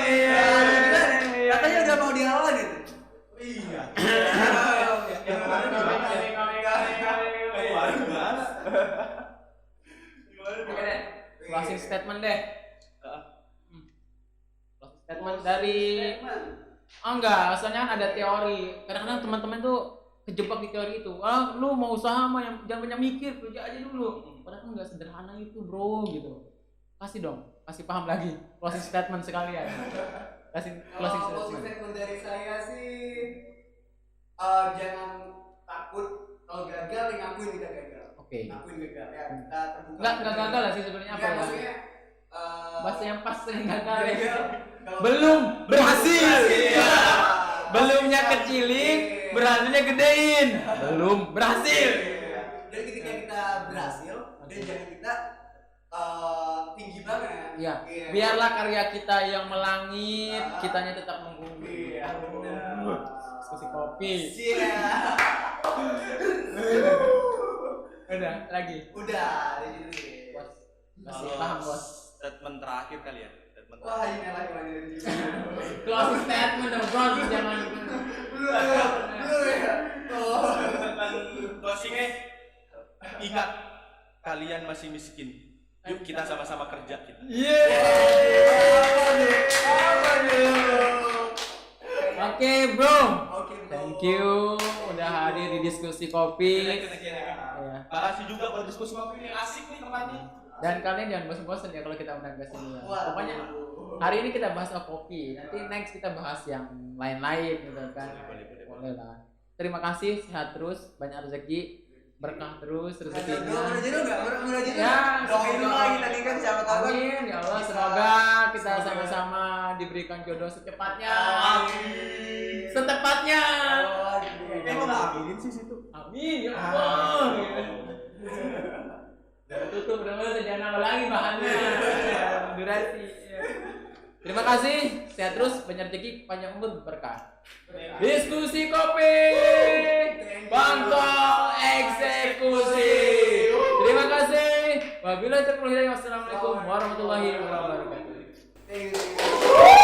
Speaker 2: Iya.
Speaker 3: Katanya udah mau dihalalin itu.
Speaker 1: Iya.
Speaker 2: Oke deh. Closing statement deh. Closing statement dari enggak, soalnya kan ada teori. Kadang-kadang teman-teman tuh kejebak di teori itu. Lu mau usaha mah yang jangan banyak mikir, kerja aja dulu. Padahal enggak sederhana itu, bro, gitu. Kasih dong, kasih paham lagi. Closing statement sekalian. Kasih closing
Speaker 3: Closing
Speaker 2: statement.
Speaker 3: statement dari saya sih, jangan takut kalau gagal, ngakuin kita gagal.
Speaker 2: Oke.
Speaker 3: Ngakuin gagal ya, kita terbuka.
Speaker 2: Enggak gagal lah sih sebenarnya, apa
Speaker 3: Enggak,
Speaker 2: ya?
Speaker 3: maksudnya
Speaker 2: Bahasa yang pas sering gagal ya.
Speaker 3: Kalau-
Speaker 2: Belum berhasil.
Speaker 3: Iya.
Speaker 2: Belumnya kecilin, berhasilnya gedein. Belum berhasil.
Speaker 3: Dan ketika kita berhasil, dan jangan kita tinggi banget.
Speaker 2: Iya.
Speaker 3: Iya.
Speaker 2: Biarlah karya kita yang melangit, kitanya tetap menggumi.
Speaker 3: Iya, benar.
Speaker 2: Diskusi kopi.
Speaker 3: Iya.
Speaker 2: Udah, lagi.
Speaker 3: Udah, di situ sih.
Speaker 2: Bos. Masih
Speaker 1: Kalau
Speaker 2: paham, Bos.
Speaker 1: statement terakhir kali ya, teman-teman.
Speaker 3: Wah, ini lagi dari
Speaker 2: Closing statement dong, bro. Jangan.
Speaker 3: Belum ya. Oh.
Speaker 1: Teman closingnya, ingat kalian masih miskin. Yuk kita sama-sama kerja kita.
Speaker 2: Oke, bro.
Speaker 3: Oke, bro.
Speaker 2: Thank you udah hadir di diskusi kopi. Ya.
Speaker 1: Makasih juga buat diskusi kopi ini, asik nih tempatnya.
Speaker 2: Dan kalian jangan bosan-bosan ya kalau kita undang ke sini ya.
Speaker 3: Wah,
Speaker 2: Pokoknya hari ini kita bahas soal kopi. Nanti next kita bahas yang lain-lain gitu kan. Boleh lah. Terima kasih, sehat terus, banyak rezeki, berkah terus rezekinya. Ya,
Speaker 3: doain dulu lagi tadi kan siapa tahu kan.
Speaker 2: Amin ya Allah, semoga kita sama-sama diberikan jodoh secepatnya.
Speaker 3: Amin.
Speaker 2: Setepatnya.
Speaker 1: Emang nggak aminin sih situ.
Speaker 2: Amin ya Allah. Tutup udah jangan nambah lagi bahannya. Durasi. Terima kasih, sehat terus, banyak rezeki, panjang umur, berkah. Diskusi kopi, Bangkok eksekusi. Terima kasih. Wabillahi taufiq wal hidayah. Wassalamualaikum warahmatullahi wabarakatuh.